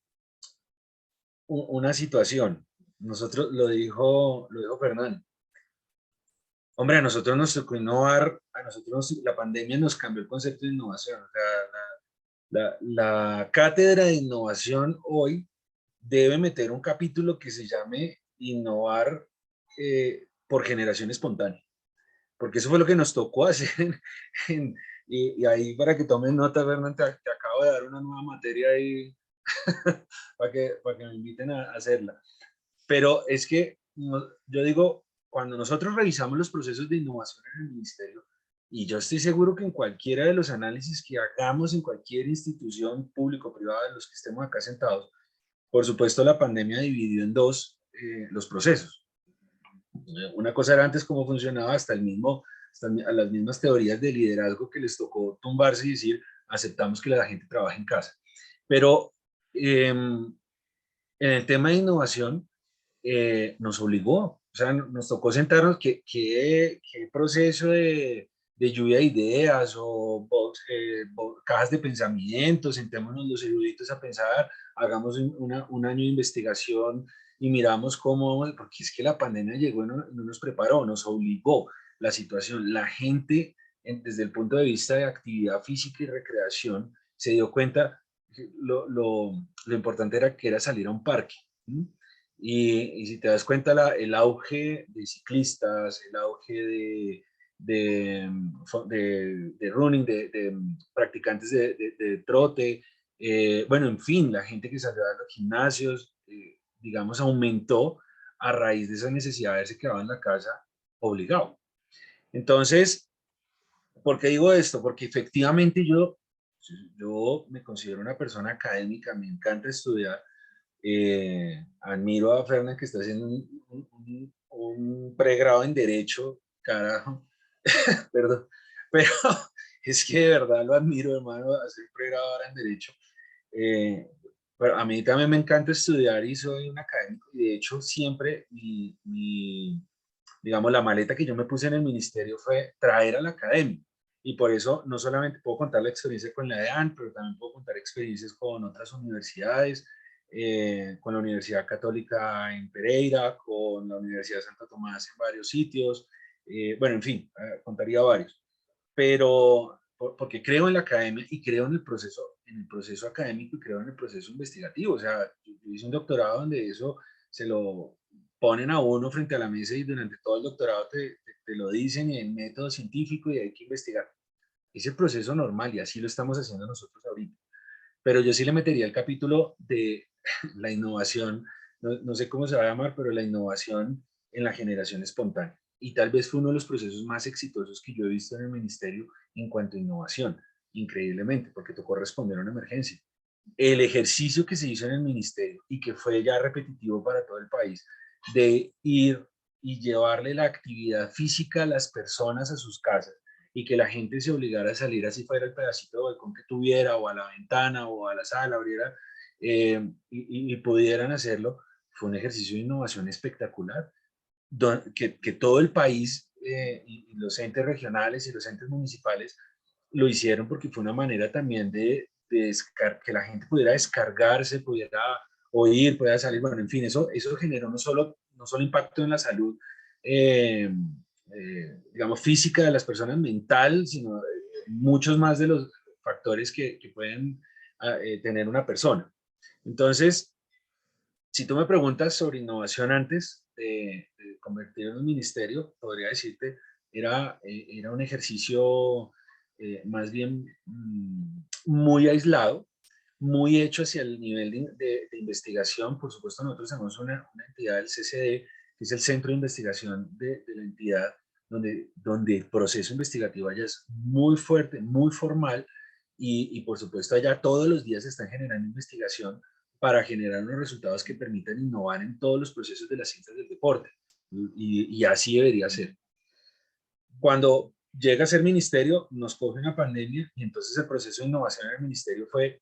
una situación. Nosotros, lo dijo Fernán. Hombre, a nosotros nos tocó innovar, a nosotros la pandemia nos cambió el concepto de innovación. O sea, la cátedra de innovación hoy debe meter un capítulo que se llame innovar por generación espontánea, porque eso fue lo que nos tocó hacer. Y ahí para que tomen nota, Fernán, te acabo de dar una nueva materia ahí para que me inviten a hacerla. Pero es que yo digo, cuando nosotros revisamos los procesos de innovación en el ministerio, Y yo estoy seguro que en cualquiera de los análisis que hagamos en cualquier institución pública o privada en los que estemos acá sentados, por supuesto la pandemia dividió en dos los procesos. Una cosa era antes cómo funcionaba hasta las mismas teorías de liderazgo que les tocó tumbarse y decir, aceptamos que la gente trabaje en casa. Pero en el tema de innovación nos obligó, o sea, nos tocó sentarnos qué proceso de lluvia de ideas o cajas de pensamiento, sentémonos los eruditos a pensar, hagamos un año de investigación y miramos cómo, porque es que la pandemia llegó y no nos preparó, nos obligó la situación. La gente, desde el punto de vista de actividad física y recreación, se dio cuenta que lo importante era que era salir a un parque. Y si te das cuenta, el auge de ciclistas, el auge de running, de practicantes de trote, bueno, en fin, la gente que salió a los gimnasios, digamos, aumentó a raíz de esa necesidad de haberse quedado en la casa obligado. Entonces, ¿por qué digo esto? Porque efectivamente yo me considero una persona académica, me encanta estudiar. Admiro a Fernan que está haciendo un pregrado en Derecho, carajo, perdón, pero es que de verdad lo admiro, hermano, hacer pregrado ahora en Derecho. Pero a mí también me encanta estudiar y soy un académico, y de hecho siempre digamos, la maleta que yo me puse en el ministerio fue traer a la academia. Y por eso no solamente puedo contar la experiencia con la EAN, pero también puedo contar experiencias con otras universidades, con la Universidad Católica en Pereira, con la Universidad de Santo Tomás en varios sitios, bueno, en fin, contaría varios. Pero porque creo en la academia y creo en el proceso académico y creo en el proceso investigativo. O sea, yo hice un doctorado donde eso se lo ponen a uno frente a la mesa y durante todo el doctorado te lo dicen y en método científico y hay que investigar. Es el proceso normal y así lo estamos haciendo nosotros ahorita. Pero yo sí le metería el capítulo de la innovación, no sé cómo se va a llamar, pero la innovación en la generación espontánea. Y tal vez fue uno de los procesos más exitosos que yo he visto en el ministerio en cuanto a innovación, increíblemente, porque tocó responder a una emergencia. El ejercicio que se hizo en el ministerio y que fue ya repetitivo para todo el país, de ir y llevarle la actividad física a las personas a sus casas y que la gente se obligara a salir así fuera el pedacito de balcón que tuviera o a la ventana o a la sala, abriera y pudieran hacerlo, fue un ejercicio de innovación espectacular, que todo el país y los entes regionales y los entes municipales lo hicieron porque fue una manera también de que la gente pudiera descargarse, pudiera oír, pudiera salir, bueno, en fin, eso generó no solo impacto en la salud, digamos, física de las personas, mental, sino muchos más de los factores que pueden tener una persona. Entonces, si tú me preguntas sobre innovación antes de convertirlo en un ministerio, podría decirte, era un ejercicio más bien muy aislado, muy hecho hacia el nivel de investigación. Por supuesto, nosotros tenemos una entidad del CCD, que es el Centro de Investigación de la entidad, donde el proceso investigativo allá es muy fuerte, muy formal, y por supuesto allá todos los días se están generando investigación para generar unos resultados que permitan innovar en todos los procesos de las ciencias del deporte. Y así debería ser. Cuando llega a ser ministerio, nos coge una pandemia y entonces el proceso de innovación en el ministerio fue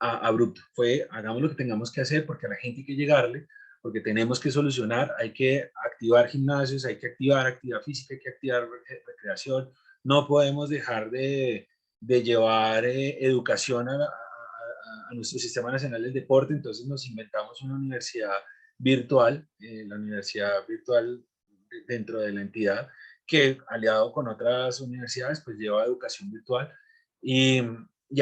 abrupto. Fue, hagamos lo que tengamos que hacer porque a la gente hay que llegarle, porque tenemos que solucionar, hay que activar gimnasios, hay que activar actividad física, hay que activar recreación. No podemos dejar de llevar educación a nuestro Sistema Nacional del Deporte, entonces nos inventamos una universidad virtual, la universidad virtual dentro de la entidad, que aliado con otras universidades, pues lleva educación virtual y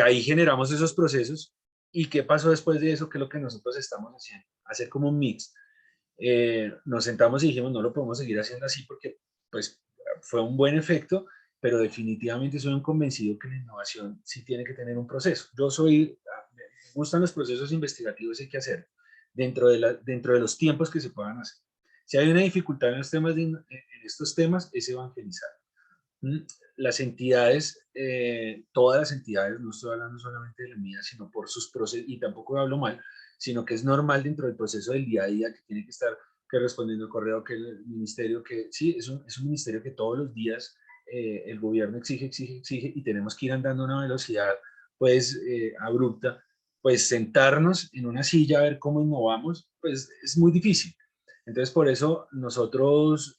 ahí generamos esos procesos. ¿Y qué pasó después de eso? ¿Qué es lo que nosotros estamos haciendo? Hacer como un mix. Nos sentamos y dijimos, no lo podemos seguir haciendo así porque pues fue un buen efecto, pero definitivamente soy un convencido que la innovación sí tiene que tener un proceso. Me gustan los procesos investigativos, hay que hacer dentro de los tiempos que se puedan hacer. Si hay una dificultad en estos temas, es evangelizar. Las entidades, todas las entidades, no estoy hablando solamente de la mía, sino por sus procesos, y tampoco hablo mal, sino que es normal dentro del proceso del día a día que tiene que estar que respondiendo el correo, que el ministerio, que sí, es un ministerio que todos los días el gobierno exige, y tenemos que ir andando a una velocidad pues abrupta, pues sentarnos en una silla a ver cómo innovamos, pues es muy difícil. Entonces por eso nosotros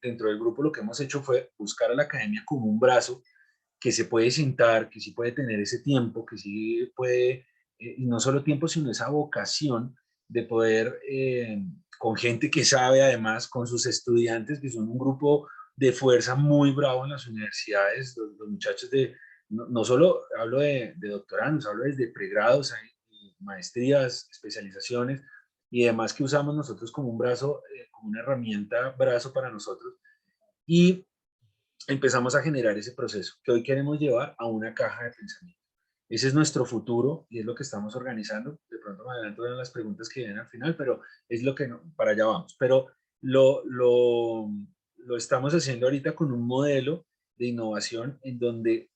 dentro del grupo lo que hemos hecho fue buscar a la academia como un brazo que se puede sentar, que sí puede tener ese tiempo, que sí puede, y no solo tiempo, sino esa vocación de poder, con gente que sabe además, con sus estudiantes, que son un grupo de fuerza muy bravo en las universidades, los muchachos de, no solo hablo de doctorandos, hablo desde pregrados, hay maestrías, especializaciones, y además que usamos nosotros como un brazo, como una herramienta, brazo para nosotros, y empezamos a generar ese proceso que hoy queremos llevar a una caja de pensamiento. Ese es nuestro futuro y es lo que estamos organizando. De pronto me adelanto en las preguntas que vienen al final, pero es lo que para allá vamos. Pero lo estamos haciendo ahorita con un modelo de innovación en donde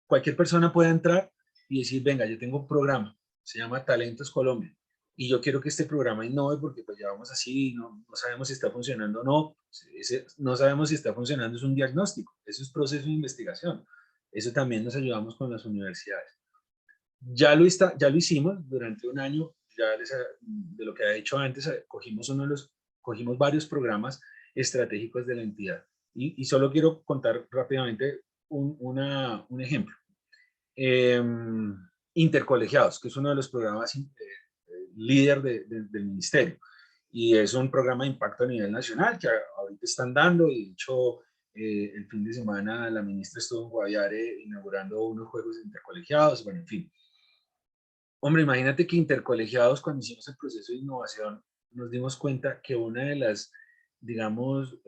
cualquier persona pueda entrar y decir, venga, yo tengo un programa, se llama Talentos Colombia, y yo quiero que este programa innove porque pues llevamos así, no sabemos si está funcionando o no, no sabemos si está funcionando, es un diagnóstico, eso es proceso de investigación, eso también nos ayudamos con las universidades. Ya lo hicimos durante un año, ya de lo que he dicho antes, cogimos varios programas estratégicos de la entidad, y solo quiero contar rápidamente un ejemplo. Intercolegiados, que es uno de los programas líder del ministerio. Y es un programa de impacto a nivel nacional que ahorita están dando. Y de hecho, el fin de semana la ministra estuvo en Guaviare inaugurando unos juegos de intercolegiados. Bueno, en fin. Hombre, imagínate que intercolegiados, cuando hicimos el proceso de innovación, nos dimos cuenta que una de las, digamos,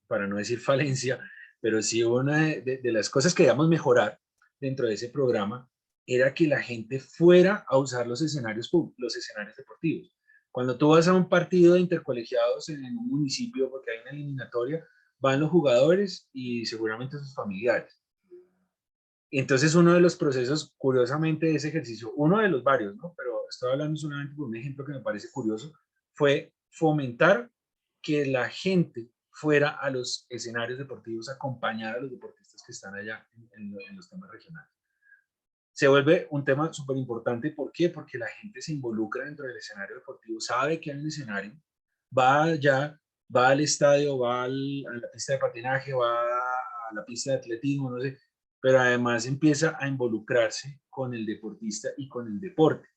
para no decir falencia, pero sí una de las cosas que debíamos mejorar dentro de ese programa era que la gente fuera a usar los escenarios deportivos. Cuando tú vas a un partido de intercolegiados en un municipio, porque hay una eliminatoria, van los jugadores y seguramente sus familiares. Entonces uno de los procesos, curiosamente, de ese ejercicio, uno de los varios, ¿no? Pero estoy hablando solamente por un ejemplo que me parece curioso, fue fomentar que la gente fuera a los escenarios deportivos a acompañar a los deportistas que están allá en los temas regionales. Se vuelve un tema súper importante. ¿Por qué? Porque la gente se involucra dentro del escenario deportivo, sabe que hay un escenario, va allá, va al estadio, va a la pista de patinaje, va a la pista de atletismo, no sé, pero además empieza a involucrarse con el deportista y con el deporte,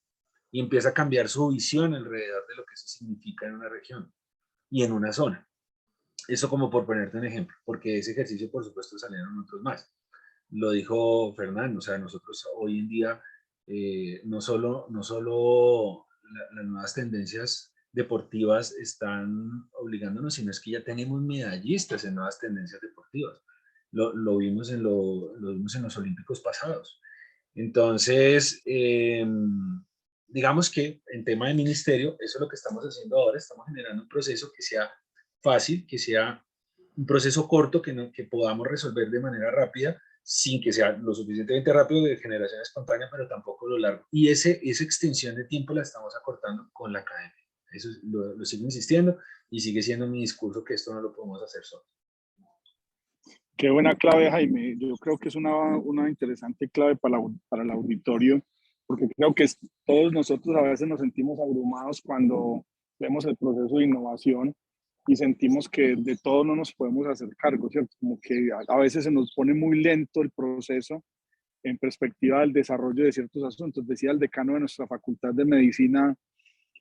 y empieza a cambiar su visión alrededor de lo que eso significa en una región y en una zona. Eso como por ponerte un ejemplo, porque ese ejercicio por supuesto salieron otros más. Lo dijo Fernando, o sea, nosotros hoy en día no solo las nuevas tendencias deportivas están obligándonos, sino es que ya tenemos medallistas en nuevas tendencias deportivas. Lo vimos lo vimos en los Olímpicos pasados. Entonces, digamos que en tema de ministerio, eso es lo que estamos haciendo ahora, estamos generando un proceso que sea fácil, que sea un proceso corto, que podamos resolver de manera rápida, sin que sea lo suficientemente rápido de generación espontánea, pero tampoco lo largo. Y esa extensión de tiempo la estamos acortando con la academia. Eso lo sigo insistiendo y sigue siendo mi discurso que esto no lo podemos hacer solo. Qué buena clave, Jaime. Yo creo que es una interesante clave para el auditorio, porque creo que todos nosotros a veces nos sentimos abrumados cuando vemos el proceso de innovación y sentimos que de todo no nos podemos hacer cargo, ¿cierto? Como que a veces se nos pone muy lento el proceso en perspectiva del desarrollo de ciertos asuntos. Decía el decano de nuestra Facultad de Medicina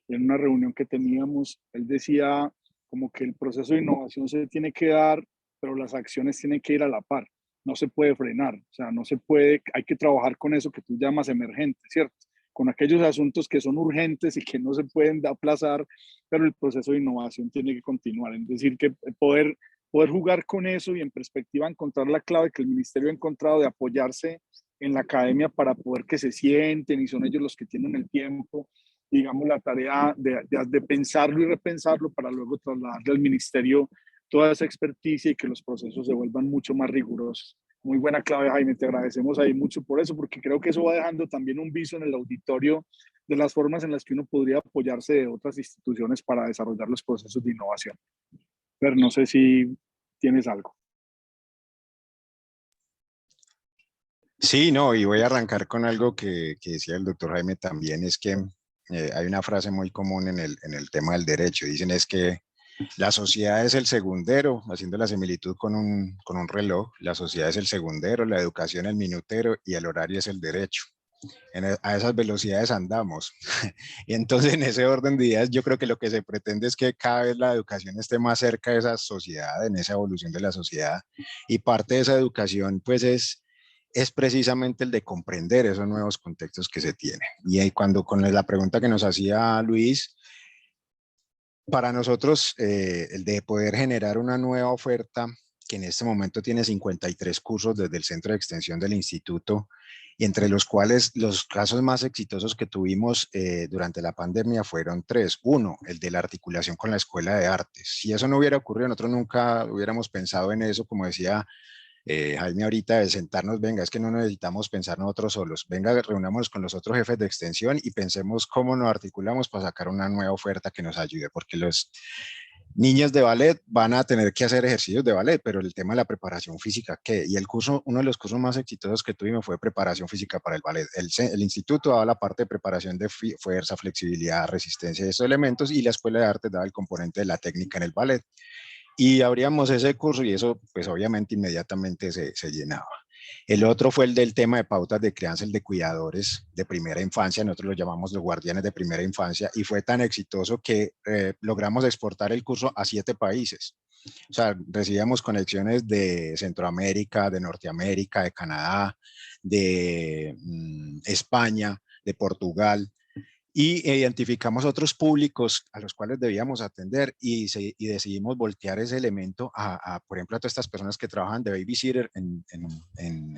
en una reunión que teníamos, él decía como que el proceso de innovación se tiene que dar, pero las acciones tienen que ir a la par. No se puede frenar, o sea, no se puede, hay que trabajar con eso que tú llamas emergente, ¿cierto? Con aquellos asuntos que son urgentes y que no se pueden aplazar, pero el proceso de innovación tiene que continuar. Es decir, que poder jugar con eso y en perspectiva encontrar la clave que el ministerio ha encontrado de apoyarse en la academia para poder que se sienten y son ellos los que tienen el tiempo, digamos, la tarea de pensarlo y repensarlo para luego trasladarle al ministerio toda esa experticia y que los procesos se vuelvan mucho más rigurosos. Muy buena clave, Jaime, te agradecemos ahí mucho por eso, porque creo que eso va dejando también un viso en el auditorio de las formas en las que uno podría apoyarse de otras instituciones para desarrollar los procesos de innovación. Pero no sé si tienes algo. Sí, no, y voy a arrancar con algo que decía el doctor Jaime también, es que hay una frase muy común en el tema del derecho, dicen es que la sociedad es el segundero, haciendo la similitud con un reloj, la sociedad es el segundero, la educación el minutero y el horario es el derecho. A esas velocidades andamos. Y entonces en ese orden de ideas yo creo que lo que se pretende es que cada vez la educación esté más cerca de esa sociedad, en esa evolución de la sociedad. Y parte de esa educación pues es precisamente el de comprender esos nuevos contextos que se tienen. Y ahí cuando con la pregunta que nos hacía Luis, para nosotros el de poder generar una nueva oferta que en este momento tiene 53 cursos desde el centro de extensión del instituto, y entre los cuales los casos más exitosos que tuvimos durante la pandemia fueron tres. Uno, el de la articulación con la Escuela de Artes. Si eso no hubiera ocurrido, nosotros nunca hubiéramos pensado en eso, como decía Jaime ahorita, de sentarnos, venga, es que no necesitamos pensar nosotros solos, venga, reunámonos con los otros jefes de extensión y pensemos cómo nos articulamos para sacar una nueva oferta que nos ayude, porque los niños de ballet van a tener que hacer ejercicios de ballet, pero el tema de la preparación física, ¿qué? Y el curso, uno de los cursos más exitosos que tuvimos fue preparación física para el ballet. El instituto daba la parte de preparación de fuerza, flexibilidad, resistencia de estos elementos, y la escuela de arte daba el componente de la técnica en el ballet. Y abríamos ese curso y eso pues obviamente inmediatamente se llenaba. El otro fue el del tema de pautas de crianza, el de cuidadores de primera infancia, nosotros lo llamamos los guardianes de primera infancia, y fue tan exitoso que logramos exportar el curso a 7 países. O sea, recibíamos conexiones de Centroamérica, de Norteamérica, de Canadá, de España, de Portugal, y identificamos otros públicos a los cuales debíamos atender y decidimos voltear ese elemento por ejemplo, a todas estas personas que trabajan de babysitter en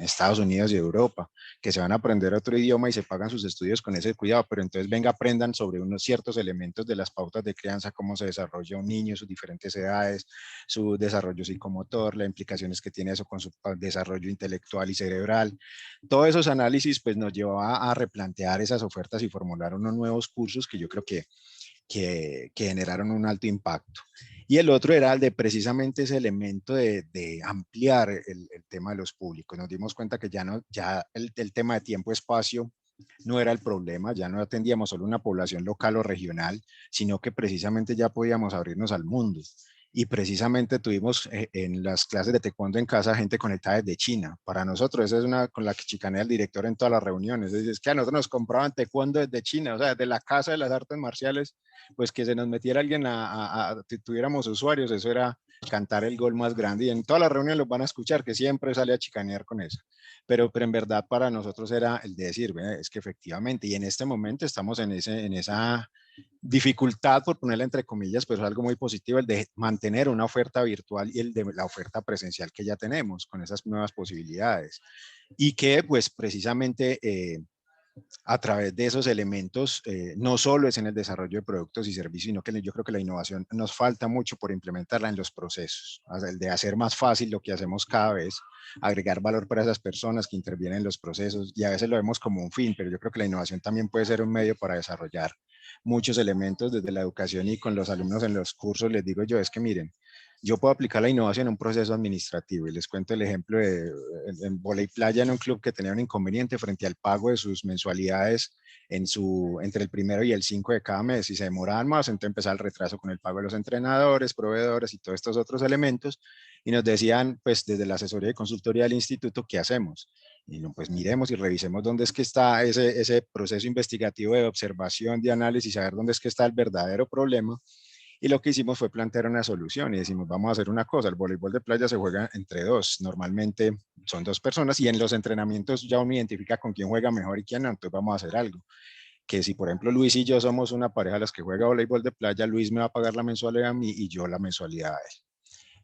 Estados Unidos y Europa, que se van a aprender otro idioma y se pagan sus estudios con ese cuidado, pero entonces venga, aprendan sobre unos ciertos elementos de las pautas de crianza, cómo se desarrolla un niño, sus diferentes edades, su desarrollo psicomotor, las implicaciones que tiene eso con su desarrollo intelectual y cerebral. Todos esos análisis pues nos llevó a replantear esas ofertas y formular unos nuevos cursos que yo creo que generaron un alto impacto. Y el otro era el de precisamente ese elemento de ampliar el tema de los públicos. Nos dimos cuenta que ya el tema de tiempo-espacio no era el problema, ya no atendíamos solo una población local o regional, sino que precisamente ya podíamos abrirnos al mundo. Y precisamente tuvimos en las clases de taekwondo en casa gente conectada desde China. Para nosotros, esa es una con la que chicanea el director en todas las reuniones. Es que a nosotros nos compraban taekwondo desde China, o sea, desde la Casa de las Artes Marciales, pues que se nos metiera alguien tuviéramos usuarios, eso era cantar el gol más grande. Y en todas las reuniones los van a escuchar, que siempre sale a chicanear con eso. Pero en verdad para nosotros era el de decir, es que efectivamente, y en este momento estamos en esa dificultad, por ponerla entre comillas, pero es algo muy positivo, el de mantener una oferta virtual y el de la oferta presencial que ya tenemos con esas nuevas posibilidades. Y que pues precisamente a través de esos elementos, no solo es en el desarrollo de productos y servicios, sino que yo creo que la innovación nos falta mucho por implementarla en los procesos, o sea, el de hacer más fácil lo que hacemos cada vez, agregar valor para esas personas que intervienen en los procesos, y a veces lo vemos como un fin, pero yo creo que la innovación también puede ser un medio para desarrollar muchos elementos desde la educación. Y con los alumnos en los cursos les digo yo, es que miren, yo puedo aplicar la innovación en un proceso administrativo, y les cuento el ejemplo de en Voley Playa, en un club que tenía un inconveniente frente al pago de sus mensualidades entre el 1 y el 5 de cada mes, y se demoraban más, entonces empezaba el retraso con el pago de los entrenadores, proveedores y todos estos otros elementos, y nos decían, pues desde la asesoría y consultoría del instituto, ¿qué hacemos? Y no, pues miremos y revisemos dónde es que está ese proceso investigativo de observación, de análisis, saber dónde es que está el verdadero problema. Y lo que hicimos fue plantear una solución y decimos, vamos a hacer una cosa, el voleibol de playa se juega entre dos, normalmente son 2 personas, y en los entrenamientos ya uno identifica con quién juega mejor y quién no, entonces vamos a hacer algo. Que si por ejemplo Luis y yo somos una pareja de las que juega voleibol de playa, Luis me va a pagar la mensualidad a mí y yo la mensualidad a él.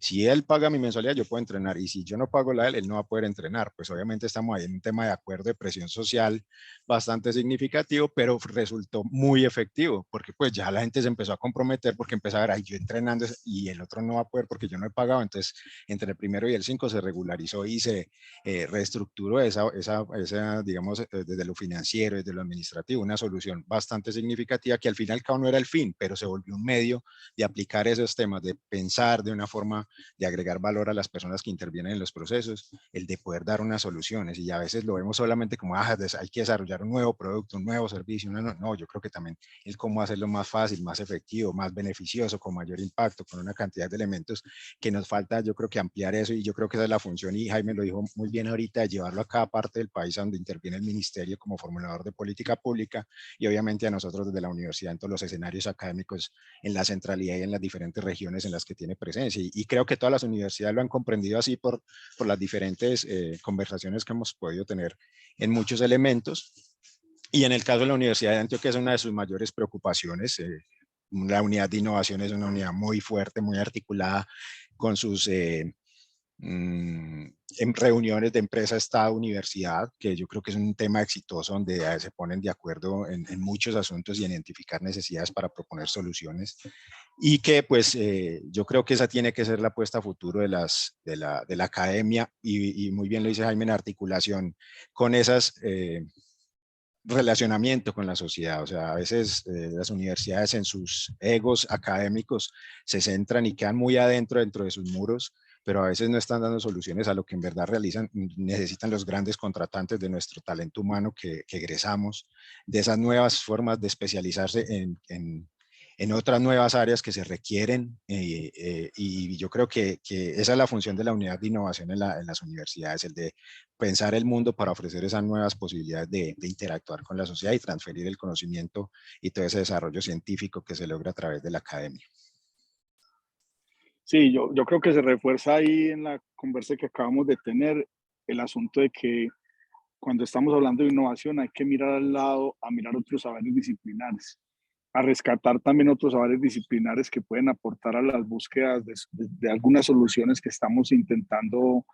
Si él paga mi mensualidad, yo puedo entrenar, y si yo no pago la de él, él no va a poder entrenar. Pues obviamente estamos ahí en un tema de acuerdo, de presión social, bastante significativo, pero resultó muy efectivo, porque pues ya la gente se empezó a comprometer, porque empezó a ver, ay, yo entrenando y el otro no va a poder porque yo no he pagado. Entonces, entre el 1 y el 5 se regularizó y se reestructuró esa, digamos, desde lo financiero, desde lo administrativo, una solución bastante significativa que al final y al cabo no era el fin, pero se volvió un medio de aplicar esos temas, de pensar de una forma de agregar valor a las personas que intervienen en los procesos, el de poder dar unas soluciones. Y a veces lo vemos solamente como, hay que desarrollar un nuevo producto, un nuevo servicio. No, yo creo que también el cómo hacerlo más fácil, más efectivo, más beneficioso, con mayor impacto, con una cantidad de elementos que nos falta, yo creo que ampliar eso, y yo creo que esa es la función, y Jaime lo dijo muy bien ahorita, de llevarlo a cada parte del país donde interviene el ministerio como formulador de política pública, y obviamente a nosotros desde la universidad en todos los escenarios académicos, en la centralidad y en las diferentes regiones en las que tiene presencia. Y creo que todas las universidades lo han comprendido así por las diferentes conversaciones que hemos podido tener en muchos elementos. Y en el caso de la Universidad de Antioquia es una de sus mayores preocupaciones. La unidad de innovación es una unidad muy fuerte, muy articulada con sus en reuniones de empresa, Estado, universidad, que yo creo que es un tema exitoso donde se ponen de acuerdo en muchos asuntos y en identificar necesidades para proponer soluciones, y que pues yo creo que esa tiene que ser la apuesta a futuro de la academia, y muy bien lo dice Jaime, en articulación con esas relacionamiento con la sociedad. O sea, a veces las universidades en sus egos académicos se centran y quedan muy adentro dentro de sus muros, pero a veces no están dando soluciones a lo que en verdad realizan. Necesitan los grandes contratantes de nuestro talento humano que egresamos, de esas nuevas formas de especializarse en otras nuevas áreas que se requieren, y yo creo que esa es la función de la unidad de innovación en las universidades, el de pensar el mundo para ofrecer esas nuevas posibilidades de interactuar con la sociedad y transferir el conocimiento y todo ese desarrollo científico que se logra a través de la academia. Sí, yo creo que se refuerza ahí en la conversa que acabamos de tener el asunto de que cuando estamos hablando de innovación hay que mirar al lado, a mirar otros saberes disciplinares, a rescatar también otros saberes disciplinares que pueden aportar a las búsquedas de algunas soluciones que estamos intentando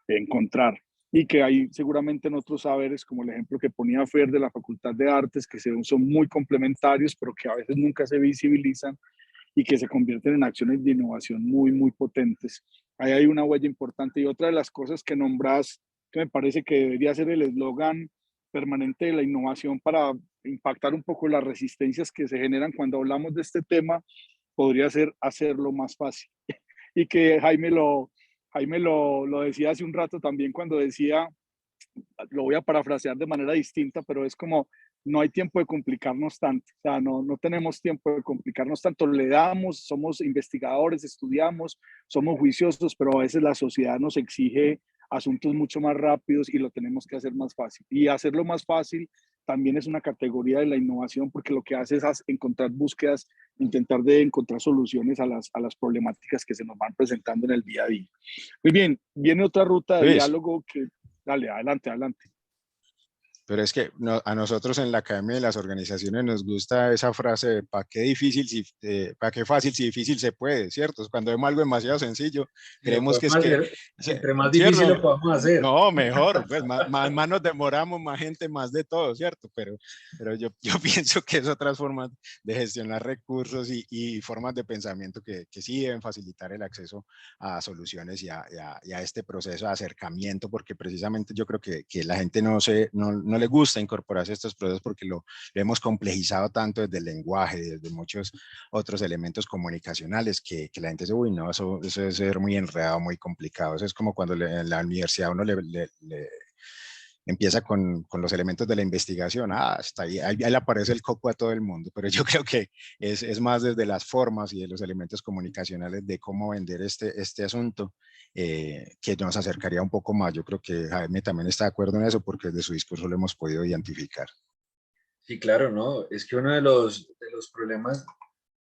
encontrar. Y que hay seguramente en otros saberes, como el ejemplo que ponía Fer de la Facultad de Artes, que son muy complementarios, pero que a veces nunca se visibilizan y que se convierten en acciones de innovación muy, muy potentes. Ahí hay una huella importante. Y otra de las cosas que nombras, que me parece que debería ser el eslogan permanente de la innovación para impactar un poco las resistencias que se generan cuando hablamos de este tema, podría ser hacerlo más fácil. Y que Jaime lo decía hace un rato también cuando decía, lo voy a parafrasear de manera distinta, pero es como, no hay tiempo de complicarnos tanto, o sea, no tenemos tiempo de complicarnos tanto, le damos, somos investigadores, estudiamos, somos juiciosos, pero a veces la sociedad nos exige asuntos mucho más rápidos y lo tenemos que hacer más fácil. Y hacerlo más fácil también es una categoría de la innovación, porque lo que hace es encontrar búsquedas, intentar de encontrar soluciones a las problemáticas que se nos van presentando en el día a día. Muy bien, viene otra ruta de Luis, diálogo que, dale, adelante, adelante. pero es que a nosotros en la Academia de las Organizaciones nos gusta esa frase de ¿para qué difícil, para qué fácil si difícil se puede? ¿Cierto? Cuando vemos algo demasiado sencillo, Y lo creemos que es podemos que, hacer, entre más difícil ¿cierto? lo podemos hacer. No, mejor, pues más nos demoramos, más gente, más de todo, ¿cierto? Pero yo pienso que es otras formas de gestionar recursos y formas de pensamiento que sí deben facilitar el acceso a soluciones y a este proceso de acercamiento, porque precisamente yo creo que la gente no le gusta incorporarse a estos procesos porque lo hemos complejizado tanto desde el lenguaje, desde muchos otros elementos comunicacionales, que la gente dice, uy, no, eso debe ser muy enredado, muy complicado. Eso es como cuando en la universidad uno le empieza con los elementos de la investigación. Hasta ahí le aparece el coco a todo el mundo, pero yo creo que es más desde las formas y de los elementos comunicacionales de cómo vender este asunto, que nos acercaría un poco más. Yo creo que Jaime también está de acuerdo en eso, porque desde su discurso lo hemos podido identificar. Sí, claro, ¿no? Es que uno de los problemas,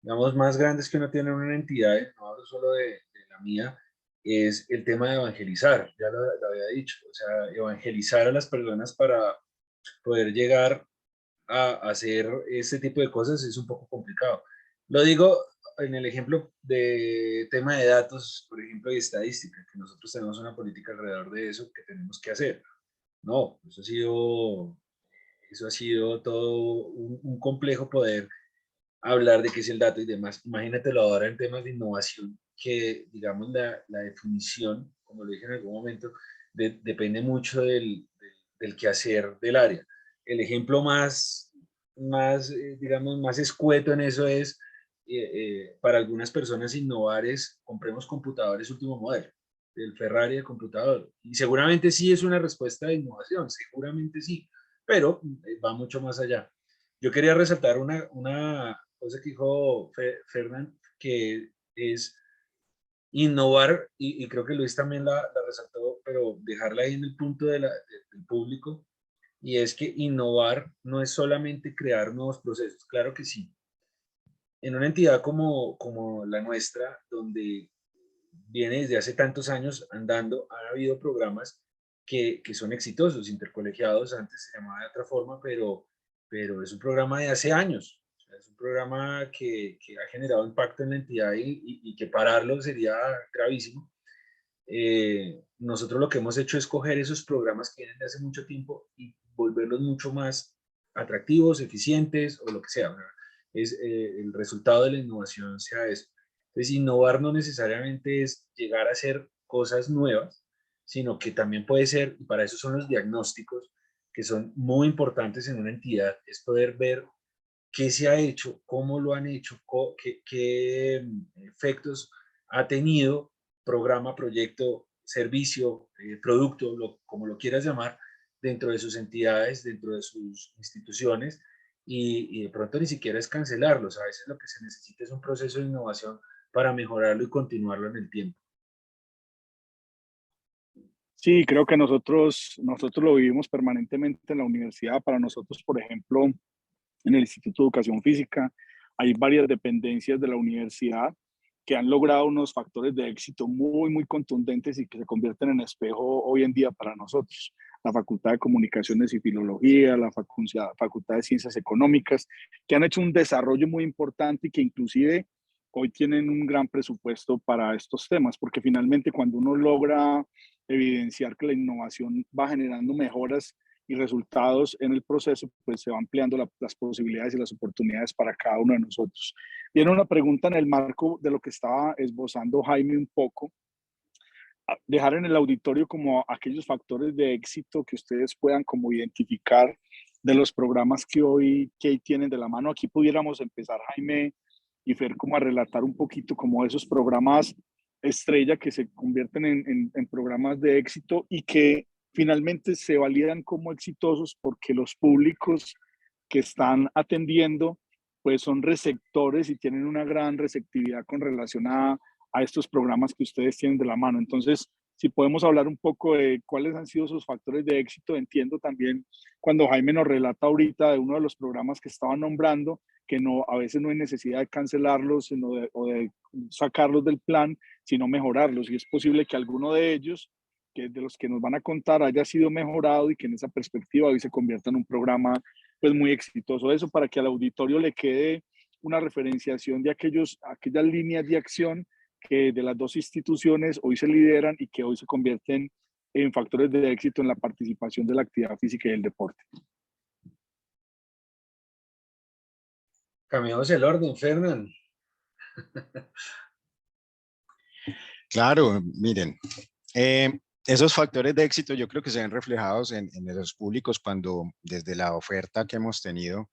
digamos, más grandes que uno tiene en una entidad, no hablo solo de la mía, es el tema de evangelizar, ya lo había dicho, o sea, evangelizar a las personas para poder llegar a hacer este tipo de cosas es un poco complicado. Lo digo en el ejemplo de tema de datos, por ejemplo, y estadística, que nosotros tenemos una política alrededor de eso que tenemos que hacer. No, eso ha sido Eso ha sido todo un complejo poder hablar de qué es el dato y demás. Imagínatelo ahora en temas de innovación, que digamos la definición, como lo dije en algún momento, depende mucho del quehacer del área. El ejemplo más digamos, más escueto en eso es, para algunas personas innovar es compremos computadores último modelo, el Ferrari de computador. Y seguramente sí es una respuesta de innovación, seguramente sí, pero va mucho más allá. Yo quería resaltar una cosa que dijo Fernán, que es innovar, y creo que Luis también la resaltó, pero dejarla ahí en el punto del público, y es que innovar no es solamente crear nuevos procesos, claro que sí. En una entidad como la nuestra, donde viene desde hace tantos años andando, han habido programas que son exitosos, intercolegiados, antes se llamaba de otra forma, pero es un programa de hace años. O sea, es un programa que ha generado impacto en la entidad y que pararlo sería gravísimo. Nosotros lo que hemos hecho es coger esos programas que vienen de hace mucho tiempo y volverlos mucho más atractivos, eficientes o lo que sea. Es, el resultado de la innovación sea eso. Entonces, innovar no necesariamente es llegar a hacer cosas nuevas, sino que también puede ser, y para eso son los diagnósticos, que son muy importantes en una entidad, es poder ver qué se ha hecho, cómo lo han hecho, qué efectos ha tenido programa, proyecto, servicio, producto, como lo quieras llamar, dentro de sus entidades, dentro de sus instituciones, y de pronto ni siquiera es cancelarlos. A veces lo que se necesita es un proceso de innovación para mejorarlo y continuarlo en el tiempo. Sí, creo que nosotros lo vivimos permanentemente en la universidad. Para nosotros, por ejemplo, en el Instituto de Educación Física, hay varias dependencias de la universidad que han logrado unos factores de éxito muy, muy contundentes y que se convierten en espejo hoy en día para nosotros. La Facultad de Comunicaciones y Filología, la Facultad de Ciencias Económicas, que han hecho un desarrollo muy importante y que inclusive hoy tienen un gran presupuesto para estos temas, porque finalmente cuando uno logra evidenciar que la innovación va generando mejoras y resultados en el proceso, pues se va ampliando las posibilidades y las oportunidades para cada uno de nosotros. Viene una pregunta en el marco de lo que estaba esbozando Jaime un poco, dejar en el auditorio como aquellos factores de éxito que ustedes puedan como identificar de los programas que hoy tienen de la mano. Aquí pudiéramos empezar, Jaime y Fer, como a relatar un poquito como esos programas estrella que se convierten en programas de éxito y que finalmente se validan como exitosos porque los públicos que están atendiendo pues son receptores y tienen una gran receptividad con relación a estos programas que ustedes tienen de la mano. Entonces, si podemos hablar un poco de cuáles han sido sus factores de éxito. Entiendo también cuando Jaime nos relata ahorita de uno de los programas que estaba nombrando, que no, a veces no hay necesidad de cancelarlos sino o de sacarlos del plan, sino mejorarlos. Y es posible que alguno de ellos, que de los que nos van a contar, haya sido mejorado y que en esa perspectiva hoy se convierta en un programa pues muy exitoso. Eso para que al auditorio le quede una referenciación de aquellas líneas de acción que de las dos instituciones hoy se lideran y que hoy se convierten en factores de éxito en la participación de la actividad física y el deporte. Cambiamos el orden, Fernán. Claro, miren, esos factores de éxito yo creo que se ven reflejados en los públicos cuando desde la oferta que hemos tenido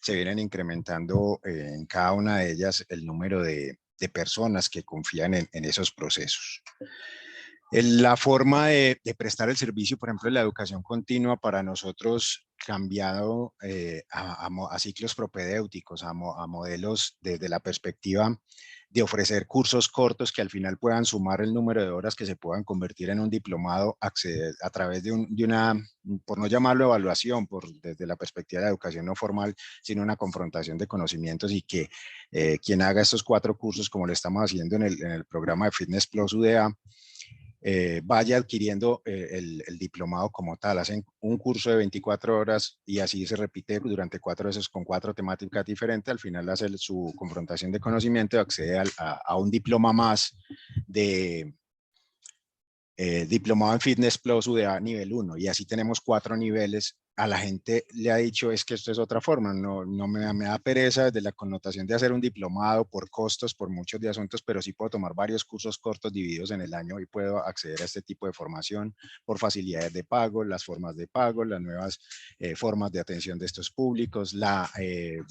se vienen incrementando en cada una de ellas el número de personas que confían en esos procesos. La forma de prestar el servicio, por ejemplo, la educación continua para nosotros cambiado a ciclos propedéuticos, a modelos desde la perspectiva de ofrecer cursos cortos que al final puedan sumar el número de horas que se puedan convertir en un diplomado a través de una, por no llamarlo evaluación, desde la perspectiva de la educación no formal, sino una confrontación de conocimientos y que quien haga estos 4 cursos, como lo estamos haciendo en el programa de Fitness Plus UDA, vaya adquiriendo el diplomado como tal. Hacen un curso de 24 horas y así se repite durante 4 veces con 4 temáticas diferentes. Al final hace su confrontación de conocimiento y accede a un diploma más de diplomado en Fitness Plus UDA nivel 1. Y así tenemos 4 niveles a la gente le ha dicho es que esto es otra forma, no me da pereza desde la connotación de hacer un diplomado por costos, por muchos de asuntos, pero sí puedo tomar varios cursos cortos divididos en el año y puedo acceder a este tipo de formación por facilidades de pago, las formas de pago, las nuevas formas de atención de estos públicos,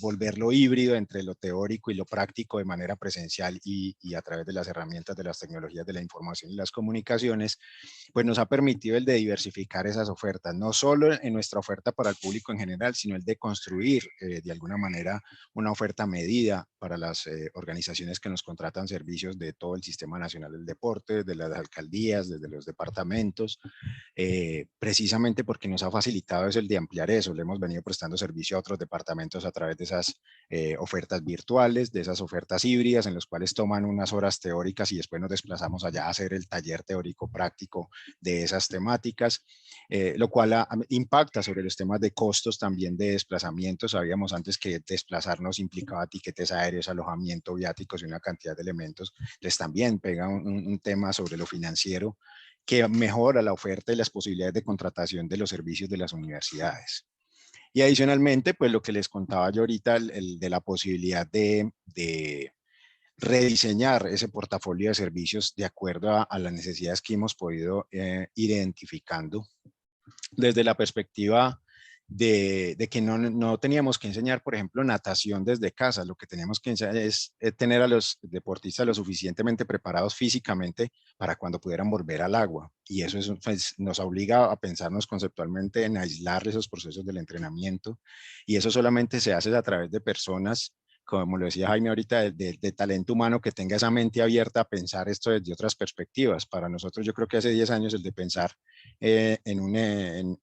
volverlo híbrido entre lo teórico y lo práctico de manera presencial y a través de las herramientas de las tecnologías de la información y las comunicaciones, pues nos ha permitido el de diversificar esas ofertas, no solo en nuestra oferta para el público en general, sino el de construir de alguna manera una oferta medida para las organizaciones que nos contratan servicios de todo el Sistema Nacional del Deporte, de las alcaldías, desde los departamentos, precisamente porque nos ha facilitado es el de ampliar eso. Le hemos venido prestando servicio a otros departamentos a través de esas ofertas virtuales, de esas ofertas híbridas en las cuales toman unas horas teóricas y después nos desplazamos allá a hacer el taller teórico práctico de esas temáticas, lo cual impacta sobre los temas de costos también de desplazamiento. Sabíamos antes que desplazarnos implicaba tiquetes aéreos, alojamiento, viáticos y una cantidad de elementos. Entonces también pega un tema sobre lo financiero que mejora la oferta y las posibilidades de contratación de los servicios de las universidades. Y adicionalmente, pues lo que les contaba yo ahorita, el de la posibilidad de rediseñar ese portafolio de servicios de acuerdo a las necesidades que hemos podido ir identificando desde la perspectiva de que no teníamos que enseñar, por ejemplo, natación desde casa. Lo que teníamos que enseñar es tener a los deportistas lo suficientemente preparados físicamente para cuando pudieran volver al agua. Y eso pues, nos obliga a pensarnos conceptualmente en aislar esos procesos del entrenamiento. Y eso solamente se hace a través de personas, como lo decía Jaime ahorita, de talento humano que tenga esa mente abierta a pensar esto desde otras perspectivas. Para nosotros, yo creo que hace 10 años el de pensar en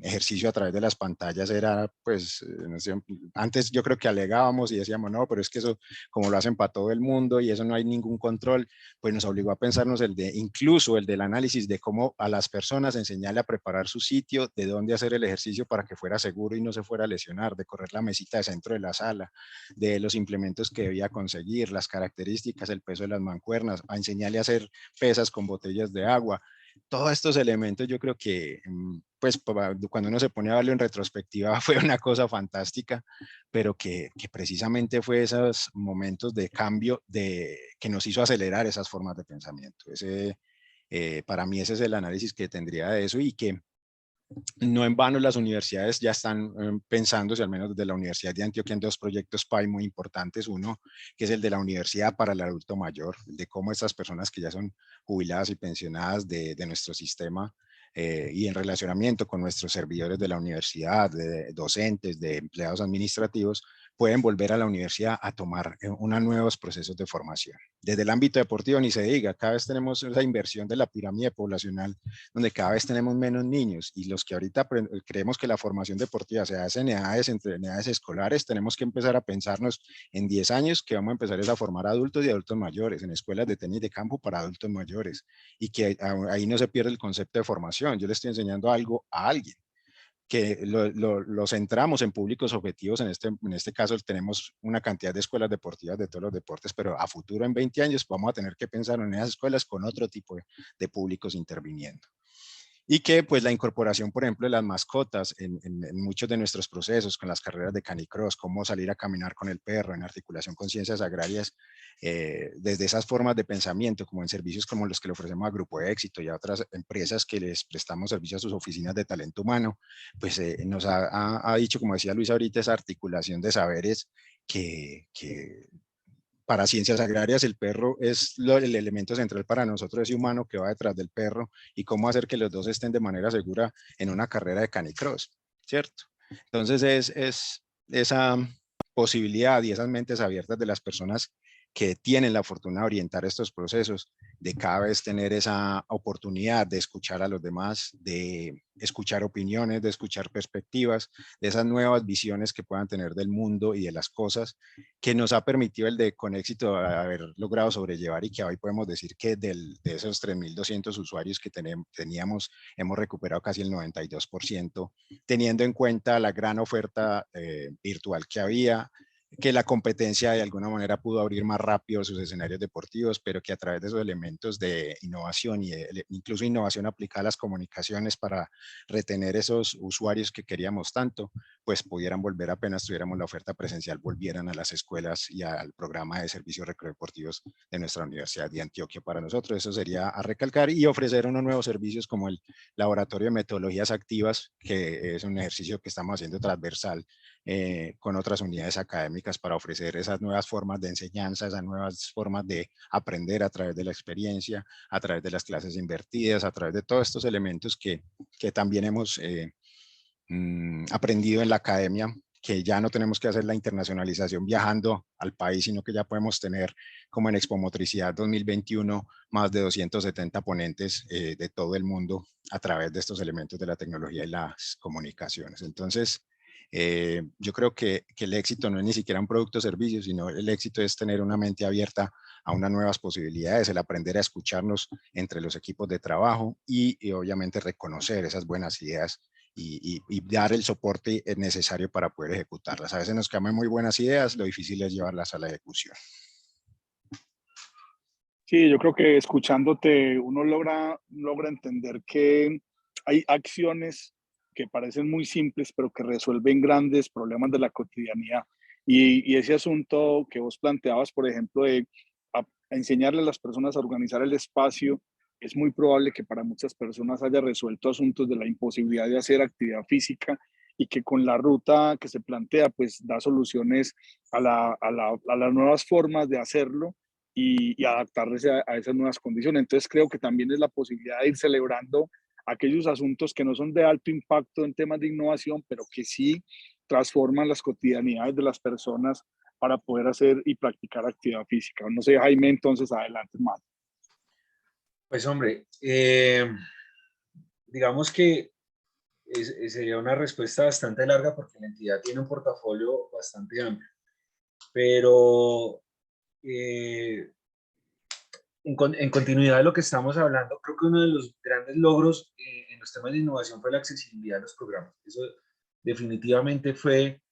ejercicio a través de las pantallas era, pues, no sé, antes yo creo que alegábamos y decíamos, no, pero es que eso, como lo hacen para todo el mundo y eso no hay ningún control, pues nos obligó a pensarnos incluso el del análisis de cómo a las personas enseñarle a preparar su sitio, de dónde hacer el ejercicio para que fuera seguro y no se fuera a lesionar, de correr la mesita de centro de la sala, de los implementos que debía conseguir, las características, el peso de las mancuernas, a enseñarle a hacer pesas con botellas de agua. Todos estos elementos yo creo que, pues cuando uno se pone a verlo en retrospectiva fue una cosa fantástica, pero que precisamente fue esos momentos de cambio que nos hizo acelerar esas formas de pensamiento. Para mí ese es el análisis que tendría de eso y que no en vano las universidades ya están pensándose, al menos desde la Universidad de Antioquia, en dos proyectos PAI muy importantes. Uno, que es el de la Universidad para el Adulto Mayor, de cómo estas personas que ya son jubiladas y pensionadas de nuestro sistema y en relacionamiento con nuestros servidores de la universidad, de docentes, de empleados administrativos, pueden volver a la universidad a tomar unos nuevos procesos de formación. Desde el ámbito deportivo ni se diga, cada vez tenemos esa inversión de la pirámide poblacional donde cada vez tenemos menos niños y los que ahorita creemos que la formación deportiva se hace en edades, entre edades escolares, tenemos que empezar a pensarnos en 10 años que vamos a empezar a formar adultos y adultos mayores en escuelas de tenis de campo para adultos mayores y que ahí no se pierde el concepto de formación. Yo le estoy enseñando algo a alguien que lo centramos en públicos objetivos. En este caso tenemos una cantidad de escuelas deportivas de todos los deportes, pero a futuro en 20 años vamos a tener que pensar en esas escuelas con otro tipo de públicos interviniendo. Y que pues la incorporación, por ejemplo, de las mascotas en muchos de nuestros procesos, con las carreras de canicross, cómo salir a caminar con el perro en articulación con ciencias agrarias, desde esas formas de pensamiento, como en servicios como los que le ofrecemos a Grupo de Éxito y a otras empresas que les prestamos servicio a sus oficinas de talento humano, pues nos ha dicho, como decía Luis ahorita, esa articulación de saberes que para ciencias agrarias el perro es el elemento central para nosotros, ese humano que va detrás del perro y cómo hacer que los dos estén de manera segura en una carrera de canicross, ¿cierto? Entonces es esa posibilidad y esas mentes abiertas de las personas que tienen la fortuna de orientar estos procesos, de cada vez tener esa oportunidad de escuchar a los demás, de escuchar opiniones, de escuchar perspectivas, de esas nuevas visiones que puedan tener del mundo y de las cosas, que nos ha permitido el de con éxito haber logrado sobrellevar y que hoy podemos decir que de esos 3.200 usuarios que teníamos, hemos recuperado casi el 92%, teniendo en cuenta la gran oferta virtual que había, que la competencia de alguna manera pudo abrir más rápido sus escenarios deportivos, pero que a través de esos elementos de innovación y incluso innovación aplicada a las comunicaciones para retener esos usuarios que queríamos tanto, pues pudieran volver apenas tuviéramos la oferta presencial, volvieran a las escuelas y al programa de servicios recreativos de nuestra Universidad de Antioquia. Para nosotros eso sería a recalcar y ofrecer unos nuevos servicios como el Laboratorio de Metodologías Activas, que es un ejercicio que estamos haciendo transversal con otras unidades académicas para ofrecer esas nuevas formas de enseñanza, esas nuevas formas de aprender a través de la experiencia, a través de las clases invertidas, a través de todos estos elementos que también hemos aprendido en la academia, que ya no tenemos que hacer la internacionalización viajando al país, sino que ya podemos tener, como en Expo Motricidad 2021, más de 270 ponentes de todo el mundo a través de estos elementos de la tecnología y las comunicaciones. Entonces, yo creo que el éxito no es ni siquiera un producto o servicio, sino el éxito es tener una mente abierta a unas nuevas posibilidades, el aprender a escucharnos entre los equipos de trabajo y obviamente reconocer esas buenas ideas y dar el soporte necesario para poder ejecutarlas. A veces nos quedan muy buenas ideas, lo difícil es llevarlas a la ejecución. Sí, yo creo que escuchándote uno logra entender que hay acciones que parecen muy simples, pero que resuelven grandes problemas de la cotidianidad. Y ese asunto que vos planteabas, por ejemplo, de a enseñarle a las personas a organizar el espacio, es muy probable que para muchas personas haya resuelto asuntos de la imposibilidad de hacer actividad física y que con la ruta que se plantea, pues da soluciones a las nuevas formas de hacerlo y adaptarse a esas nuevas condiciones. Entonces creo que también es la posibilidad de ir celebrando aquellos asuntos que no son de alto impacto en temas de innovación, pero que sí transforman las cotidianidades de las personas para poder hacer y practicar actividad física. No sé, Jaime, entonces adelante más. Pues hombre, digamos que sería una respuesta bastante larga porque la entidad tiene un portafolio bastante amplio, pero en continuidad de lo que estamos hablando, creo que uno de los grandes logros en los temas de innovación fue la accesibilidad de los programas. Eso definitivamente fue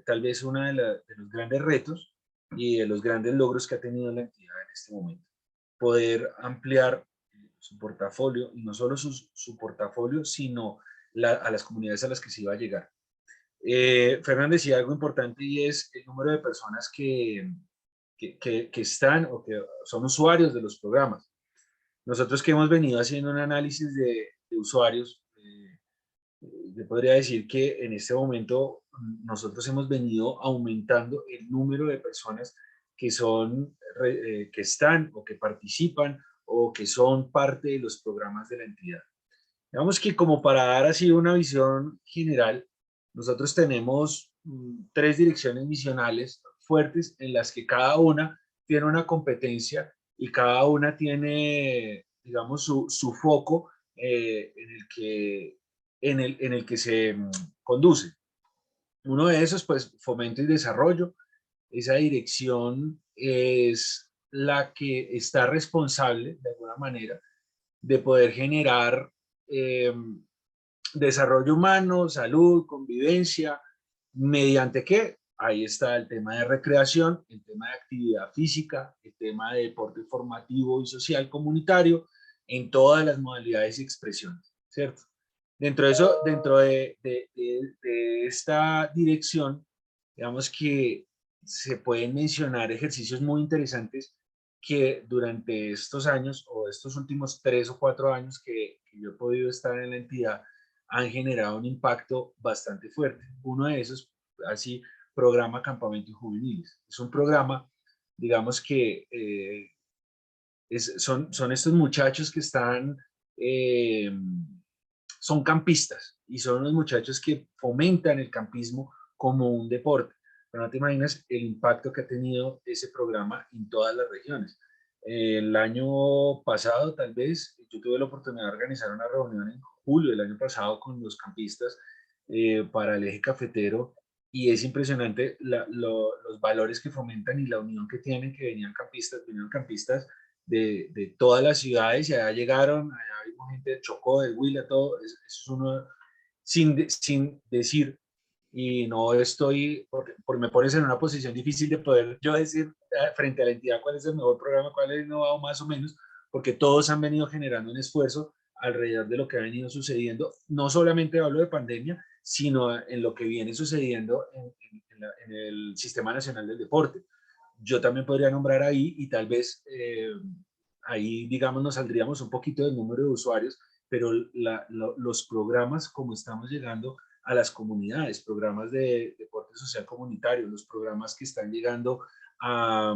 tal vez uno de los grandes retos y de los grandes logros que ha tenido la entidad en este momento. Poder ampliar su portafolio, y no solo su portafolio, sino a las comunidades a las que se iba a llegar. Fernández decía algo importante y es el número de personas que están o que son usuarios de los programas. Nosotros que hemos venido haciendo un análisis de usuarios, yo podría decir que en este momento nosotros hemos venido aumentando el número de personas que que están o que participan o que son parte de los programas de la entidad. Digamos que como para dar así una visión general, nosotros tenemos 3 direcciones misionales fuertes en las que cada una tiene una competencia y cada una tiene, digamos, su foco en el que se conduce. Uno de esos, pues, fomento y desarrollo. Esa dirección es la que está responsable, de alguna manera, de poder generar desarrollo humano, salud, convivencia, ¿mediante qué? Ahí está el tema de recreación, el tema de actividad física, el tema de deporte formativo y social comunitario, en todas las modalidades y expresiones, ¿cierto? Dentro de eso, dentro de esta dirección, digamos que se pueden mencionar ejercicios muy interesantes que durante estos años o estos últimos 3 o 4 años que yo he podido estar en la entidad han generado un impacto bastante fuerte. Uno de esos, así, programa Campamentos Juveniles. Es un programa, digamos que son estos muchachos que están, son campistas y son los muchachos que fomentan el campismo como un deporte. Pero no te imaginas el impacto que ha tenido ese programa en todas las regiones. El año pasado, tal vez, yo tuve la oportunidad de organizar una reunión en julio del año pasado con los campistas para el eje cafetero y es impresionante los valores que fomentan y la unión que tienen, que venían campistas de todas las ciudades y allá llegaron, allá vimos gente de Chocó, de Huila, todo, eso es uno, sin decir y no estoy, porque me pones en una posición difícil de poder yo decir frente a la entidad cuál es el mejor programa, cuál es innovado más o menos, porque todos han venido generando un esfuerzo alrededor de lo que ha venido sucediendo. No solamente hablo de pandemia, sino en lo que viene sucediendo en el Sistema Nacional del Deporte. Yo también podría nombrar ahí y tal vez ahí, digamos, nos saldríamos un poquito del número de usuarios, pero los programas, como estamos llegando a las comunidades, programas de deporte social comunitario, los programas que están llegando a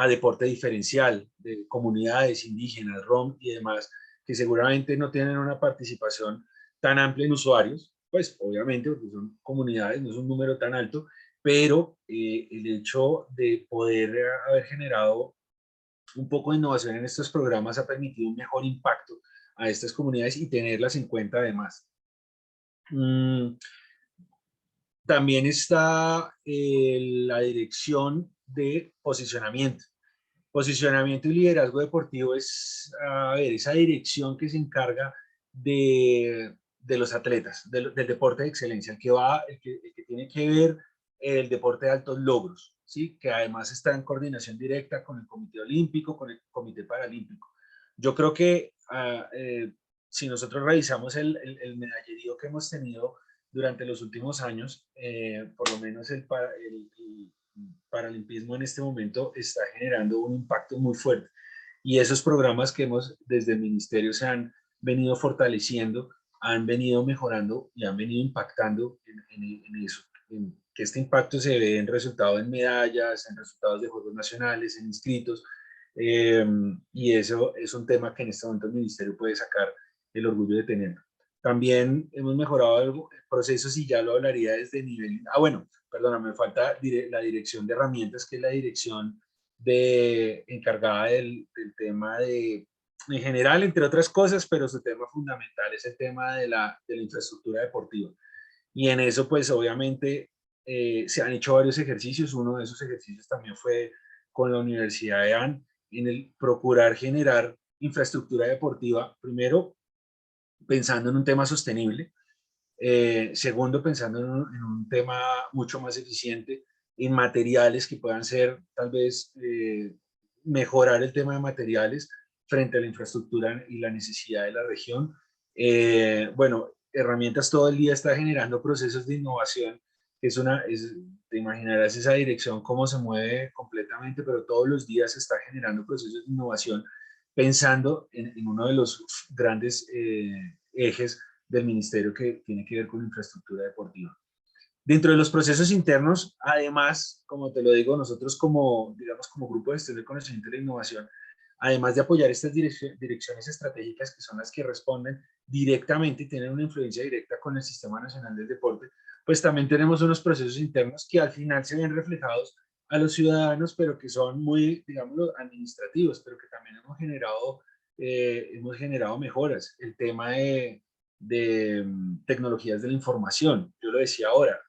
deporte diferencial de comunidades indígenas, ROM y demás, que seguramente no tienen una participación tan amplia en usuarios, pues obviamente porque son comunidades, no es un número tan alto, pero el hecho de poder haber generado un poco de innovación en estos programas ha permitido un mejor impacto a estas comunidades y tenerlas en cuenta además. También está la dirección de posicionamiento. Posicionamiento y liderazgo deportivo es, a ver, esa dirección que se encarga de los atletas, del deporte de excelencia, el que tiene que ver el deporte de altos logros, ¿sí? Que además está en coordinación directa con el Comité Olímpico, con el Comité Paralímpico. Yo creo que si nosotros revisamos el medallerío que hemos tenido durante los últimos años, por lo menos el paralimpismo en este momento está generando un impacto muy fuerte. Y esos programas que hemos desde el ministerio se han venido fortaleciendo, han venido mejorando y han venido impactando en eso. En que este impacto se ve en resultados en medallas, en resultados de Juegos Nacionales, en inscritos. Y eso es un tema que en este momento el ministerio puede sacar el orgullo de tener. También hemos mejorado procesos y ya lo hablaría desde nivel... bueno, perdona, me falta la dirección de herramientas, que es la dirección encargada del tema en general, entre otras cosas, pero su tema fundamental es el tema de la infraestructura deportiva. Y en eso, pues obviamente, se han hecho varios ejercicios. Uno de esos ejercicios también fue con la Universidad de AN, en el procurar generar infraestructura deportiva, primero pensando en un tema sostenible, segundo, pensando en un tema mucho más eficiente, en materiales que puedan ser, tal vez, mejorar el tema de materiales frente a la infraestructura y la necesidad de la región. Bueno, herramientas todo el día está generando procesos de innovación, que te imaginarás esa dirección, cómo se mueve completamente, pero todos los días se está generando procesos de innovación pensando en uno de los grandes ejes del ministerio que tiene que ver con infraestructura deportiva. Dentro de los procesos internos, además, como te lo digo, nosotros digamos, como Grupo de Gestión del Conocimiento y la Innovación, además de apoyar estas direcciones estratégicas que son las que responden directamente y tienen una influencia directa con el Sistema Nacional del Deporte, pues también tenemos unos procesos internos que al final se ven reflejados a los ciudadanos, pero que son muy, digamos, administrativos, pero que también hemos generado mejoras. El tema de tecnologías de la información, yo lo decía ahora,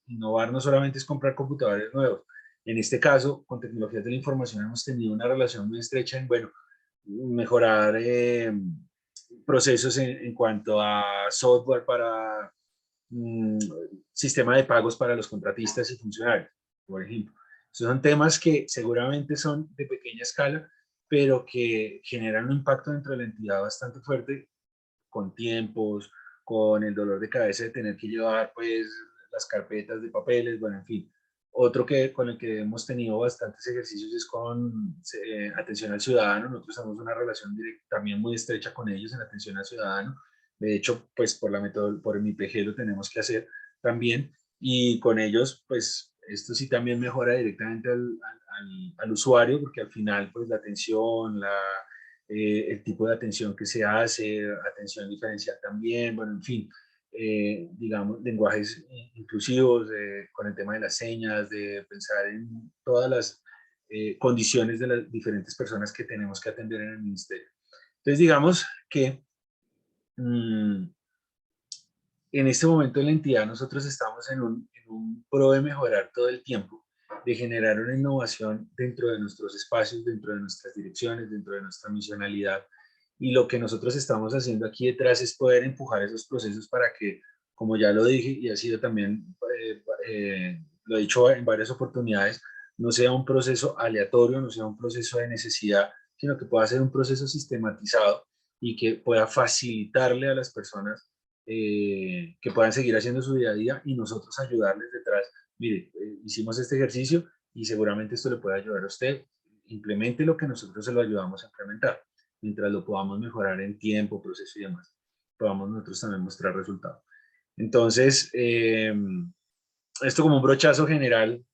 innovar no solamente es comprar computadores nuevos. En este caso, con tecnologías de la información hemos tenido una relación muy estrecha en, bueno, mejorar procesos en cuanto a software para sistema de pagos para los contratistas y funcionarios, por ejemplo. Esos son temas que seguramente son de pequeña escala, pero que generan un impacto dentro de la entidad bastante fuerte, con tiempos, con el dolor de cabeza de tener que llevar pues las carpetas de papeles, bueno, en fin. Otro con el que hemos tenido bastantes ejercicios es con atención al ciudadano. Nosotros tenemos una relación también muy estrecha con ellos en atención al ciudadano. De hecho, pues por el MIPG lo tenemos que hacer también. Y con ellos, pues esto sí también mejora directamente al usuario, porque al final, pues la atención, el tipo de atención que se hace, atención diferencial también, bueno, en fin, digamos, lenguajes inclusivos, con el tema de las señas, de pensar en todas las condiciones de las diferentes personas que tenemos que atender en el ministerio. Entonces, digamos que en este momento en la entidad nosotros estamos en un pro de mejorar todo el tiempo, de generar una innovación dentro de nuestros espacios, dentro de nuestras direcciones, dentro de nuestra misionalidad. Y lo que nosotros estamos haciendo aquí detrás es poder empujar esos procesos para que como ya lo dije y ha sido también, lo he dicho en varias oportunidades, no sea un proceso aleatorio, no sea un proceso de necesidad, sino que pueda ser un proceso sistematizado y que pueda facilitarle a las personas que puedan seguir haciendo su día a día y nosotros ayudarles detrás. Mire, hicimos este ejercicio y seguramente esto le puede ayudar a usted. Implemente lo que nosotros se lo ayudamos a implementar. Mientras lo podamos mejorar en tiempo, proceso y demás, podamos nosotros también mostrar resultados. Entonces, esto como un brochazo general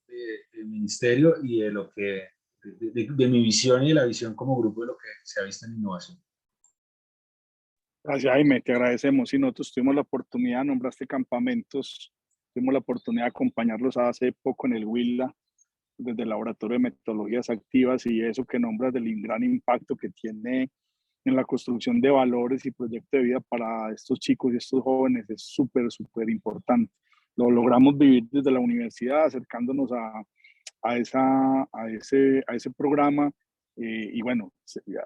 del ministerio y de lo que, de mi visión y de la visión como grupo de lo que se ha visto en innovación. Gracias, Jaime, te agradecemos. Sí, nosotros tuvimos la oportunidad, nombraste campamentos, tuvimos la oportunidad de acompañarlos hace poco en el Huila, desde el Laboratorio de Metodologías Activas, y eso que nombras del gran impacto que tiene en la construcción de valores y proyectos de vida para estos chicos y estos jóvenes es súper, súper importante. Lo logramos vivir desde la universidad, acercándonos a ese programa. Y bueno,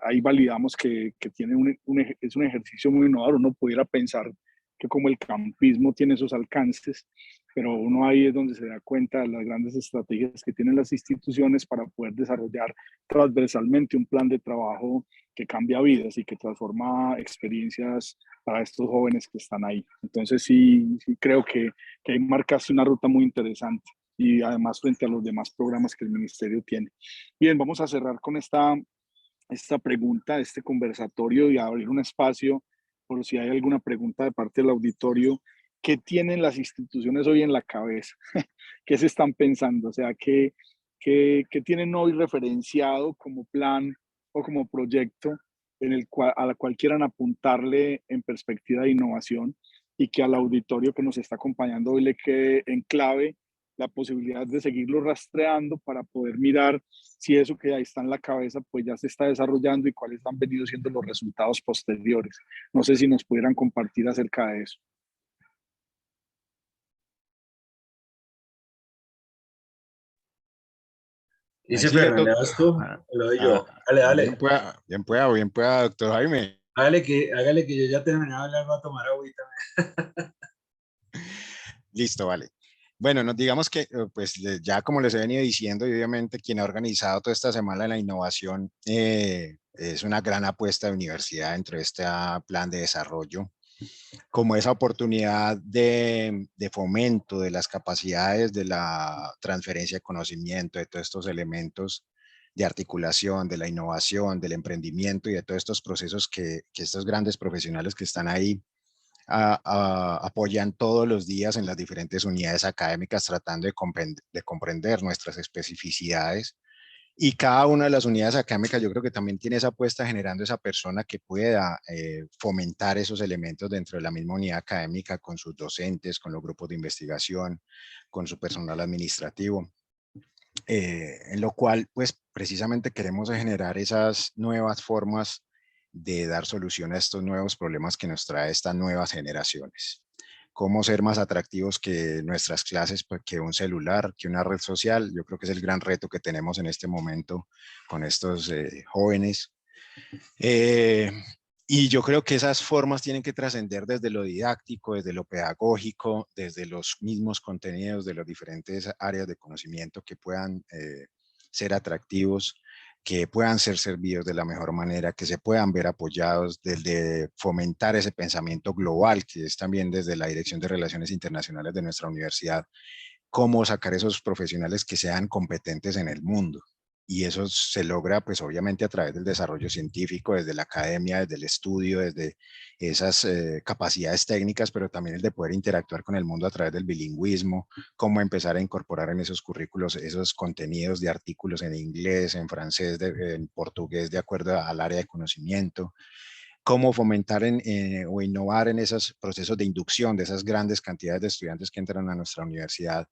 ahí validamos que tiene es un ejercicio muy innovador. Uno pudiera pensar que como el campismo tiene esos alcances, pero uno ahí es donde se da cuenta de las grandes estrategias que tienen las instituciones para poder desarrollar transversalmente un plan de trabajo que cambia vidas y que transforma experiencias para estos jóvenes que están ahí. Entonces sí creo que ahí marcaste una ruta muy interesante y además frente a los demás programas que el ministerio tiene. Bien, vamos a cerrar con esta pregunta, este conversatorio, y abrir un espacio por si hay alguna pregunta de parte del auditorio. ¿Qué tienen las instituciones hoy en la cabeza? ¿Qué se están pensando? O sea, ¿qué tienen hoy referenciado como plan o como proyecto en el cual, a la cual quieran apuntarle en perspectiva de innovación, y que al auditorio que nos está acompañando hoy le quede en clave la posibilidad de seguirlo rastreando para poder mirar si eso que ahí está en la cabeza pues ya se está desarrollando y cuáles han venido siendo los resultados posteriores? No sé si nos pudieran compartir acerca de eso. Dice Sigue, Fernanda, doctor. ¿vas tú? Lo doy yo. Dale, Bien dale. pueda, bien pueda, doctor Jaime. Hágale que yo ya terminé de hablar, voy a tomar agüita. Listo, vale. Bueno, digamos que pues ya como les he venido diciendo, y obviamente quien ha organizado toda esta semana la innovación es una gran apuesta de universidad dentro de este plan de desarrollo, como esa oportunidad de fomento de las capacidades, de la transferencia de conocimiento, de todos estos elementos de articulación, de la innovación, del emprendimiento y de todos estos procesos que estos grandes profesionales que están ahí apoyan todos los días en las diferentes unidades académicas tratando de comprender nuestras especificidades. Y cada una de las unidades académicas yo creo que también tiene esa apuesta generando esa persona que pueda fomentar esos elementos dentro de la misma unidad académica con sus docentes, con los grupos de investigación, con su personal administrativo. En lo cual pues precisamente queremos generar esas nuevas formas de dar solución a estos nuevos problemas que nos trae estas nuevas generaciones. Cómo ser más atractivos que nuestras clases, pues, que un celular, que una red social. Yo creo que es el gran reto que tenemos en este momento con estos jóvenes. Y yo creo que esas formas tienen que trascender desde lo didáctico, desde lo pedagógico, desde los mismos contenidos de las diferentes áreas de conocimiento que puedan ser atractivos, que puedan ser servidos de la mejor manera, que se puedan ver apoyados, desde fomentar ese pensamiento global, que es también desde la Dirección de Relaciones Internacionales de nuestra universidad, cómo sacar esos profesionales que sean competentes en el mundo. Y eso se logra, pues obviamente a través del desarrollo científico, desde la academia, desde el estudio, desde esas capacidades técnicas, pero también el de poder interactuar con el mundo a través del bilingüismo, cómo empezar a incorporar en esos currículos esos contenidos de artículos en inglés, en francés, en portugués, de acuerdo al área de conocimiento, cómo fomentar o innovar en esos procesos de inducción de esas grandes cantidades de estudiantes que entran a nuestra universidad.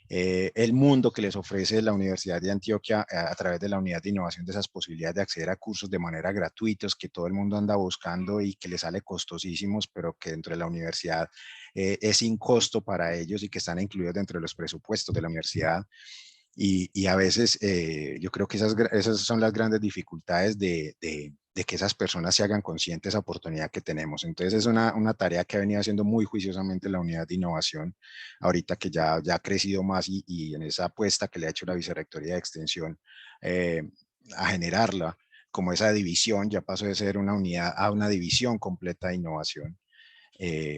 El mundo que les ofrece la Universidad de Antioquia a través de la unidad de innovación, de esas posibilidades de acceder a cursos de manera gratuitos que todo el mundo anda buscando y que les sale costosísimos, pero que dentro de la universidad es sin costo para ellos y que están incluidos dentro de los presupuestos de la universidad. Y a veces yo creo que esas son las grandes dificultades de de que esas personas se hagan conscientes de esa oportunidad que tenemos. Entonces es una tarea que ha venido haciendo muy juiciosamente la unidad de innovación, ahorita que ya ha crecido más y en esa apuesta que le ha hecho la Vicerrectoría de Extensión a generarla, como esa división ya pasó de ser una unidad a una división completa de innovación.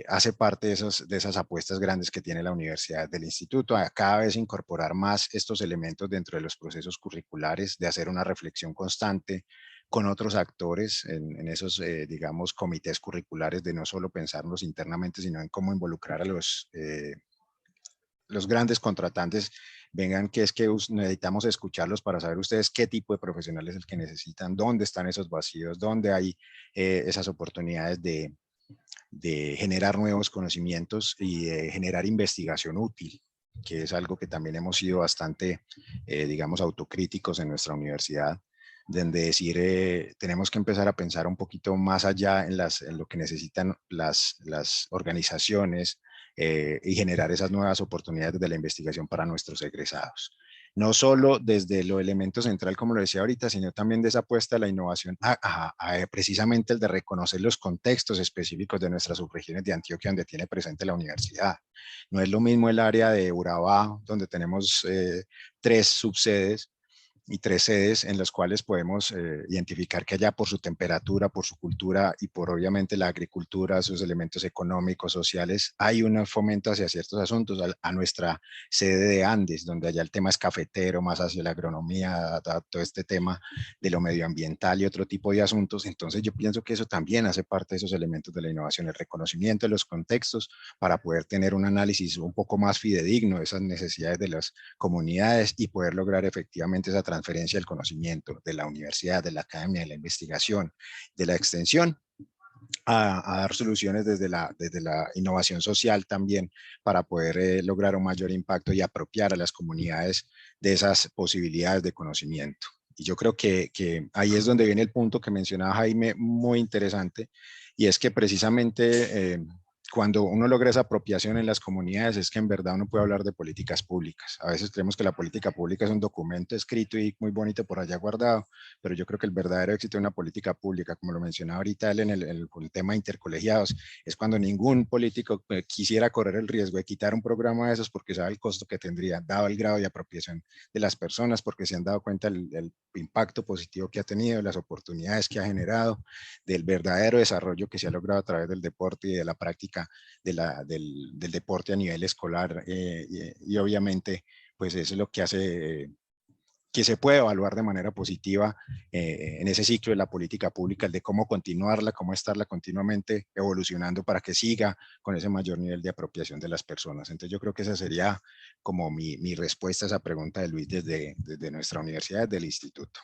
Hace parte de esas apuestas grandes que tiene la universidad, del instituto, a cada vez incorporar más estos elementos dentro de los procesos curriculares, de hacer una reflexión constante con otros actores en esos, digamos, comités curriculares, de no solo pensarnos internamente, sino en cómo involucrar a los grandes contratantes. Vengan, que es que necesitamos escucharlos para saber ustedes qué tipo de profesional es el que necesitan, dónde están esos vacíos, dónde hay esas oportunidades de generar nuevos conocimientos y de generar investigación útil, que es algo que también hemos sido bastante, digamos, autocríticos en nuestra universidad, de decir, tenemos que empezar a pensar un poquito más allá en lo que necesitan las organizaciones y generar esas nuevas oportunidades de la investigación para nuestros egresados. No solo desde lo elemento central, como lo decía ahorita, sino también de esa apuesta a la innovación, precisamente el de reconocer los contextos específicos de nuestras subregiones de Antioquia, donde tiene presente la universidad. No es lo mismo el área de Urabá, donde tenemos 3 subsedes y 3 sedes en las cuales podemos identificar que allá, por su temperatura, por su cultura y por obviamente la agricultura, sus elementos económicos, sociales, hay un fomento hacia ciertos asuntos. A nuestra sede de Andes, donde allá el tema es cafetero, más hacia la agronomía, todo este tema de lo medioambiental y otro tipo de asuntos. Entonces yo pienso que eso también hace parte de esos elementos de la innovación, el reconocimiento de los contextos para poder tener un análisis un poco más fidedigno de esas necesidades de las comunidades y poder lograr efectivamente esa transferencia del conocimiento de la universidad, de la academia, de la investigación, de la extensión, a dar soluciones desde la innovación social también, para poder lograr un mayor impacto y apropiar a las comunidades de esas posibilidades de conocimiento. Y yo creo que ahí es donde viene el punto que mencionaba Jaime, muy interesante, y es que precisamente cuando uno logra esa apropiación en las comunidades, es que en verdad uno puede hablar de políticas públicas. A veces creemos que la política pública es un documento escrito y muy bonito por allá guardado, pero yo creo que el verdadero éxito de una política pública, como lo mencionaba ahorita él en el tema de intercolegiados, es cuando ningún político quisiera correr el riesgo de quitar un programa de esos porque sabe el costo que tendría, dado el grado de apropiación de las personas, porque se han dado cuenta el impacto positivo que ha tenido, las oportunidades que ha generado, del verdadero desarrollo que se ha logrado a través del deporte y de la práctica del deporte a nivel escolar, y obviamente pues eso es lo que hace que se puede evaluar de manera positiva en ese ciclo de la política pública, el de cómo continuarla, cómo estarla continuamente evolucionando para que siga con ese mayor nivel de apropiación de las personas. Entonces yo creo que esa sería como mi respuesta a esa pregunta de Luis desde nuestra universidad, desde el instituto.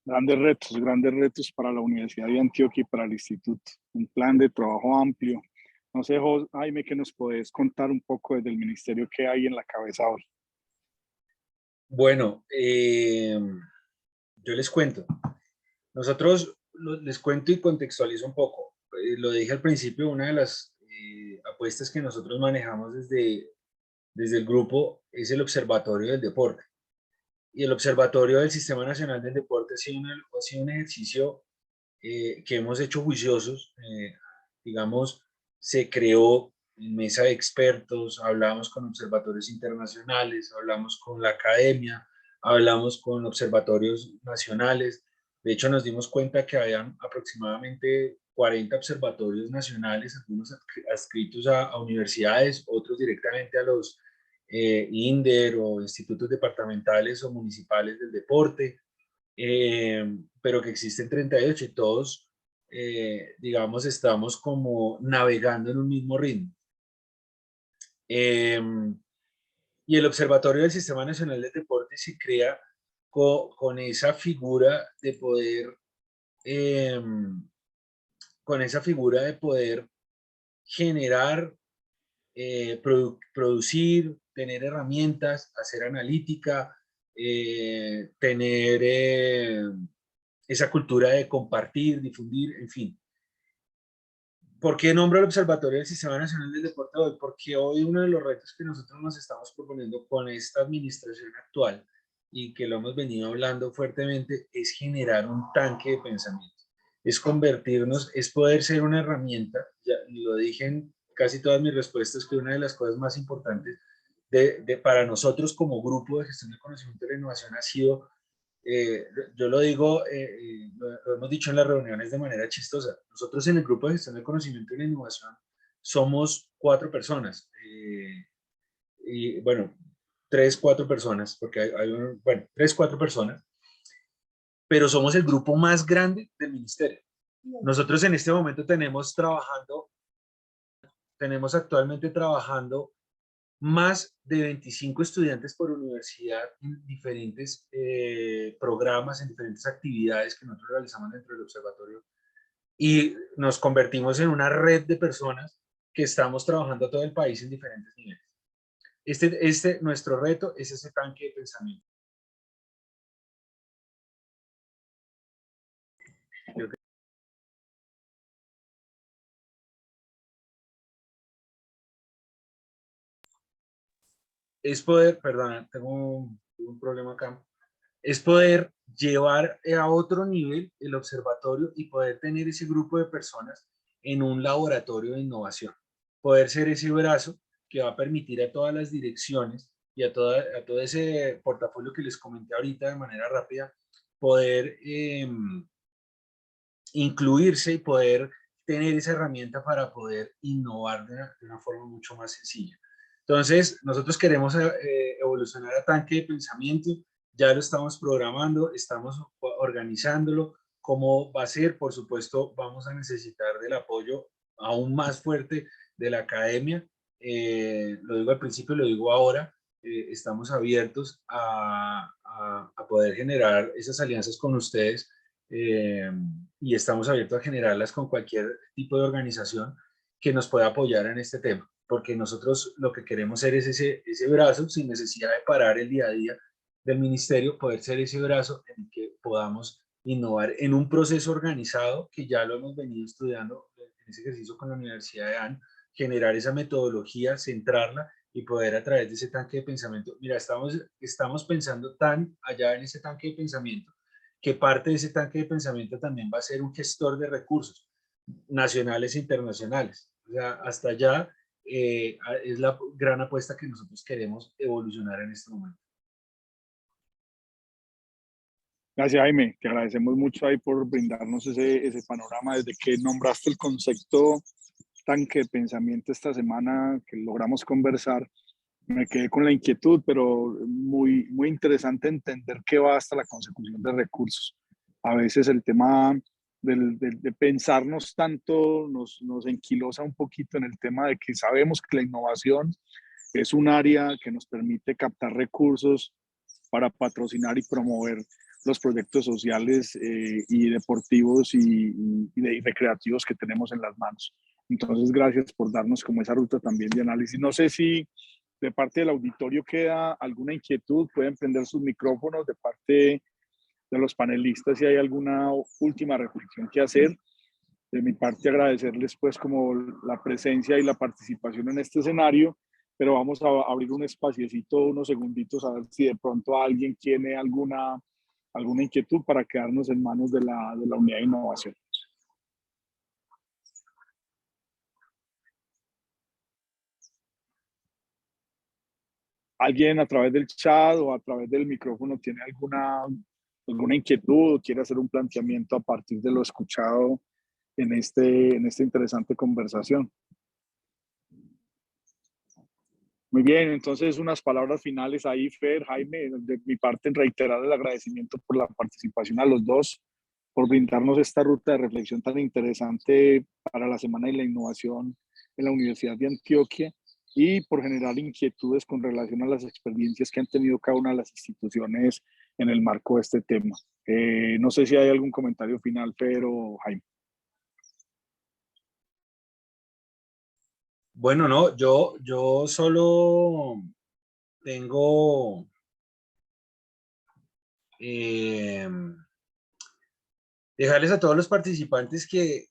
Grandes retos para la Universidad de Antioquia y para el instituto. Un plan de trabajo amplio. No sé, Jaime, ¿qué nos podés contar un poco desde el ministerio que hay en la cabeza hoy? Bueno, yo les cuento. Nosotros les cuento y contextualizo un poco. Lo dije al principio, una de las apuestas que nosotros manejamos desde el grupo es el Observatorio del Deporte. Y el Observatorio del Sistema Nacional del Deporte ha sido un ejercicio que hemos hecho juiciosos. Digamos, se creó en mesa de expertos, hablamos con observatorios internacionales, hablamos con la academia, hablamos con observatorios nacionales. De hecho, nos dimos cuenta que habían aproximadamente 40 observatorios nacionales, algunos adscritos a universidades, otros directamente a los INDER o institutos departamentales o municipales del deporte, pero que existen 38 y todos, digamos, estamos como navegando en un mismo ritmo. Y el Observatorio del Sistema Nacional del Deporte se crea con esa figura de poder, generar, producir, tener herramientas, hacer analítica, tener esa cultura de compartir, difundir, en fin. ¿Por qué nombro el Observatorio del Sistema Nacional del Deporte hoy? Porque hoy uno de los retos que nosotros nos estamos proponiendo con esta administración actual y que lo hemos venido hablando fuertemente, es generar un tanque de pensamiento. Es convertirnos, es poder ser una herramienta, ya lo dije en casi todas mis respuestas, que una de las cosas más importantes para nosotros como grupo de gestión del conocimiento y la innovación ha sido, yo lo digo, lo hemos dicho en las reuniones de manera chistosa, nosotros en el grupo de gestión del conocimiento y la innovación somos 4 personas, y bueno, 3, 4 personas, porque bueno, 3, 4 personas, pero somos el grupo más grande del ministerio. Nosotros en este momento tenemos actualmente trabajando más de 25 estudiantes por universidad en diferentes programas, en diferentes actividades que nosotros realizamos dentro del observatorio, y nos convertimos en una red de personas que estamos trabajando a todo el país en diferentes niveles. Nuestro reto es ese tanque de pensamiento. Es poder, perdón, tengo un problema acá, es poder llevar a otro nivel el observatorio y poder tener ese grupo de personas en un laboratorio de innovación. Poder ser ese brazo que va a permitir a todas las direcciones y a todo ese portafolio que les comenté ahorita de manera rápida, poder incluirse y poder tener esa herramienta para poder innovar de una forma mucho más sencilla. Entonces, nosotros queremos evolucionar a tanque de pensamiento, ya lo estamos programando, estamos organizándolo. ¿Cómo va a ser? Por supuesto, vamos a necesitar del apoyo aún más fuerte de la academia. Lo digo al principio, lo digo ahora. Estamos abiertos a poder generar esas alianzas con ustedes, y estamos abiertos a generarlas con cualquier tipo de organización que nos pueda apoyar en este tema, porque nosotros lo que queremos ser es ese brazo, sin necesidad de parar el día a día del ministerio, poder ser ese brazo en el que podamos innovar en un proceso organizado, que ya lo hemos venido estudiando en ese ejercicio con la Universidad de AN, generar esa metodología, centrarla y poder a través de ese tanque de pensamiento. Mira, estamos pensando tan allá en ese tanque de pensamiento, que parte de ese tanque de pensamiento también va a ser un gestor de recursos nacionales e internacionales. O sea, hasta allá es la gran apuesta que nosotros queremos evolucionar en este momento. Gracias, Jaime. Te agradecemos mucho ahí por brindarnos ese panorama desde que nombraste el concepto tanque de pensamiento esta semana que logramos conversar. Me quedé con la inquietud, pero muy, muy interesante entender que va hasta la consecución de recursos. A veces el tema de pensarnos tanto nos enquilosa un poquito en el tema de que sabemos que la innovación es un área que nos permite captar recursos para patrocinar y promover los proyectos sociales y deportivos y recreativos que tenemos en las manos. Entonces, gracias por darnos como esa ruta también de análisis. No sé si de parte del auditorio queda alguna inquietud, pueden prender sus micrófonos de parte de los panelistas si hay alguna última reflexión que hacer. De mi parte, agradecerles pues como la presencia y la participación en este escenario, pero vamos a abrir un espaciecito, unos segunditos, a ver si de pronto alguien tiene alguna inquietud para quedarnos en manos de la unidad de innovación. ¿Alguien a través del chat o a través del micrófono tiene alguna inquietud o quiere hacer un planteamiento a partir de lo escuchado en esta interesante conversación? Muy bien, entonces unas palabras finales ahí, Fer, Jaime, de mi parte reiterar el agradecimiento por la participación a los dos, por brindarnos esta ruta de reflexión tan interesante para la Semana de la Innovación en la Universidad de Antioquia y por generar inquietudes con relación a las experiencias que han tenido cada una de las instituciones en el marco de este tema. No sé si hay algún comentario final, Fer o Jaime. Bueno, no, yo solo tengo dejarles a todos los participantes que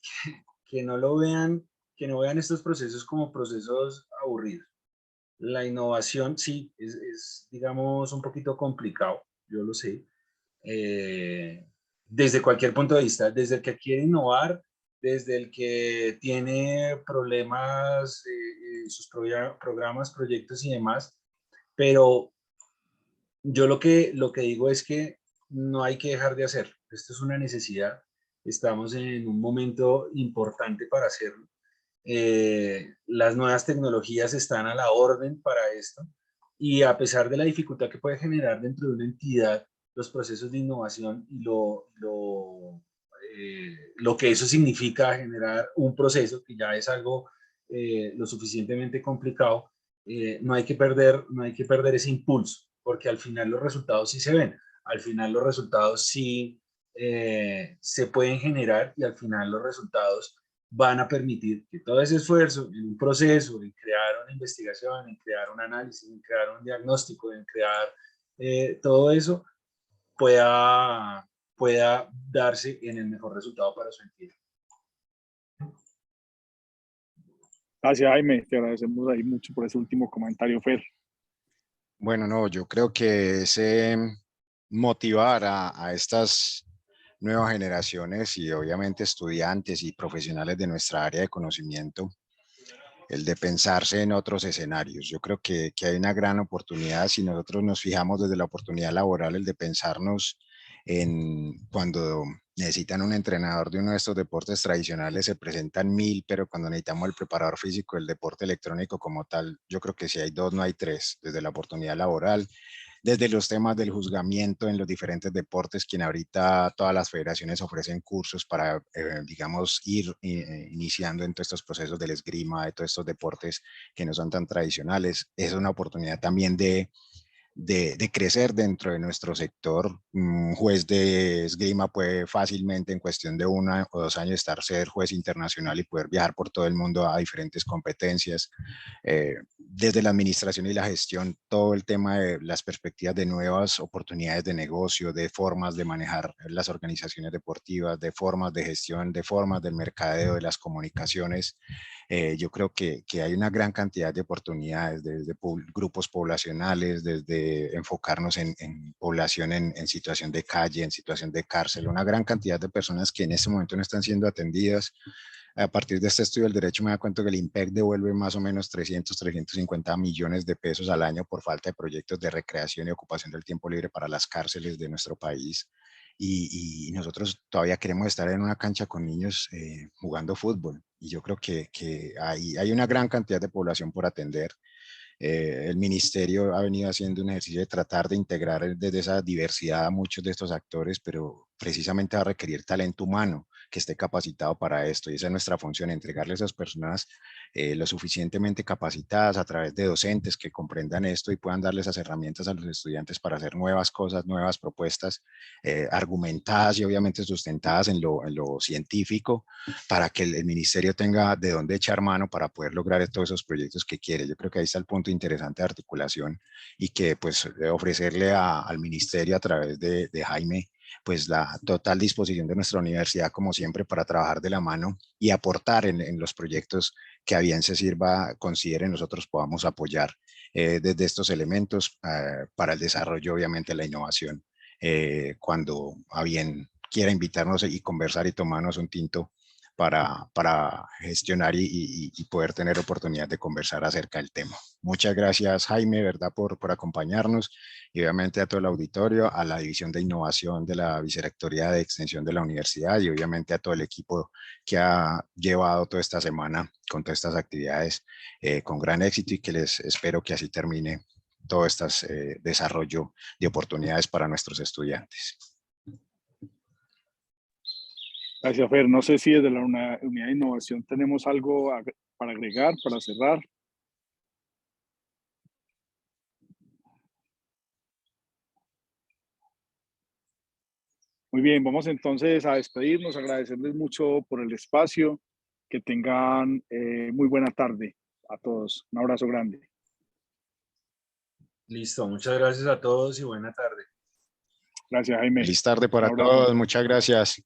no lo vean, que no vean estos procesos como procesos aburridos. La innovación sí es digamos, un poquito complicado. yo lo sé, desde cualquier punto de vista, desde el que quiere innovar, desde el que tiene problemas, sus programas, proyectos y demás, pero yo lo que digo es que no hay que dejar de hacerlo. Esto es una necesidad. Estamos en un momento importante para hacerlo. Las nuevas tecnologías están a la orden para esto y a pesar de la dificultad que puede generar dentro de una entidad los procesos de innovación y lo que eso significa generar un proceso que ya es algo lo suficientemente complicado, no hay que perder ese impulso, porque al final los resultados sí se ven, al final los resultados sí se pueden generar y al final los resultados van a permitir que todo ese esfuerzo en un proceso, en crear una investigación, en crear un análisis, en crear un diagnóstico, en crear todo eso, pueda darse en el mejor resultado para su entidad. Gracias, Jaime. Te agradecemos ahí mucho por ese último comentario, Fer. Bueno, no, yo creo que ese motivar a estas nuevas generaciones y obviamente estudiantes y profesionales de nuestra área de conocimiento, el de pensarse en otros escenarios. Yo creo que hay una gran oportunidad si nosotros nos fijamos desde la oportunidad laboral, el de pensarnos en cuando necesitan un entrenador de uno de estos deportes tradicionales, se presentan 1000, pero cuando necesitamos el preparador físico del deporte electrónico como tal, yo creo que si hay 2, no hay 3, desde la oportunidad laboral, desde los temas del juzgamiento en los diferentes deportes, quien ahorita todas las federaciones ofrecen cursos para, digamos, ir iniciando en todos estos procesos del esgrima, de todos estos deportes que no son tan tradicionales. Es una oportunidad también de crecer dentro de nuestro sector. Un juez de esgrima puede fácilmente en cuestión de 1 o 2 años ser juez internacional y poder viajar por todo el mundo a diferentes competencias. Desde la administración y la gestión, todo el tema de las perspectivas de nuevas oportunidades de negocio, de formas de manejar las organizaciones deportivas, de formas de gestión, de formas del mercadeo, de las comunicaciones. Yo creo que hay una gran cantidad de oportunidades desde grupos poblacionales, desde enfocarnos en población en situación de calle, en situación de cárcel, una gran cantidad de personas que en este momento no están siendo atendidas. A partir de este estudio del derecho me da cuenta que el IMPEC devuelve más o menos 350 millones de pesos al año por falta de proyectos de recreación y ocupación del tiempo libre para las cárceles de nuestro país. Y nosotros todavía queremos estar en una cancha con niños jugando fútbol. Y yo creo que hay una gran cantidad de población por atender. El ministerio ha venido haciendo un ejercicio de tratar de integrar desde esa diversidad a muchos de estos actores, pero precisamente va a requerir talento humano que esté capacitado para esto. Y esa es nuestra función, entregarle a esas personas lo suficientemente capacitadas a través de docentes que comprendan esto y puedan darle esas herramientas a los estudiantes para hacer nuevas cosas, nuevas propuestas, argumentadas y obviamente sustentadas en lo científico, para que el ministerio tenga de dónde echar mano para poder lograr todos esos proyectos que quiere. Yo creo que ahí está el punto interesante de articulación y que pues ofrecerle al ministerio a través de Jaime pues la total disposición de nuestra universidad como siempre para trabajar de la mano y aportar en los proyectos que a bien se sirva, consideren nosotros podamos apoyar desde estos elementos para el desarrollo obviamente la innovación cuando a bien quiera invitarnos y conversar y tomarnos un tinto para gestionar y poder tener oportunidad de conversar acerca del tema. Muchas gracias, Jaime, ¿verdad? Por acompañarnos y obviamente a todo el auditorio, a la División de Innovación de la Vicerrectoría de Extensión de la Universidad y obviamente a todo el equipo que ha llevado toda esta semana con todas estas actividades con gran éxito y que les espero que así termine todo este desarrollo de oportunidades para nuestros estudiantes. Gracias, Fer. No sé si desde la unidad de innovación tenemos algo para agregar, para cerrar. Muy bien, vamos entonces a despedirnos, agradecerles mucho por el espacio, que tengan muy buena tarde a todos. Un abrazo grande. Listo, muchas gracias a todos y buena tarde. Gracias, Jaime. Feliz tarde para Un abrazo. todos, muchas gracias.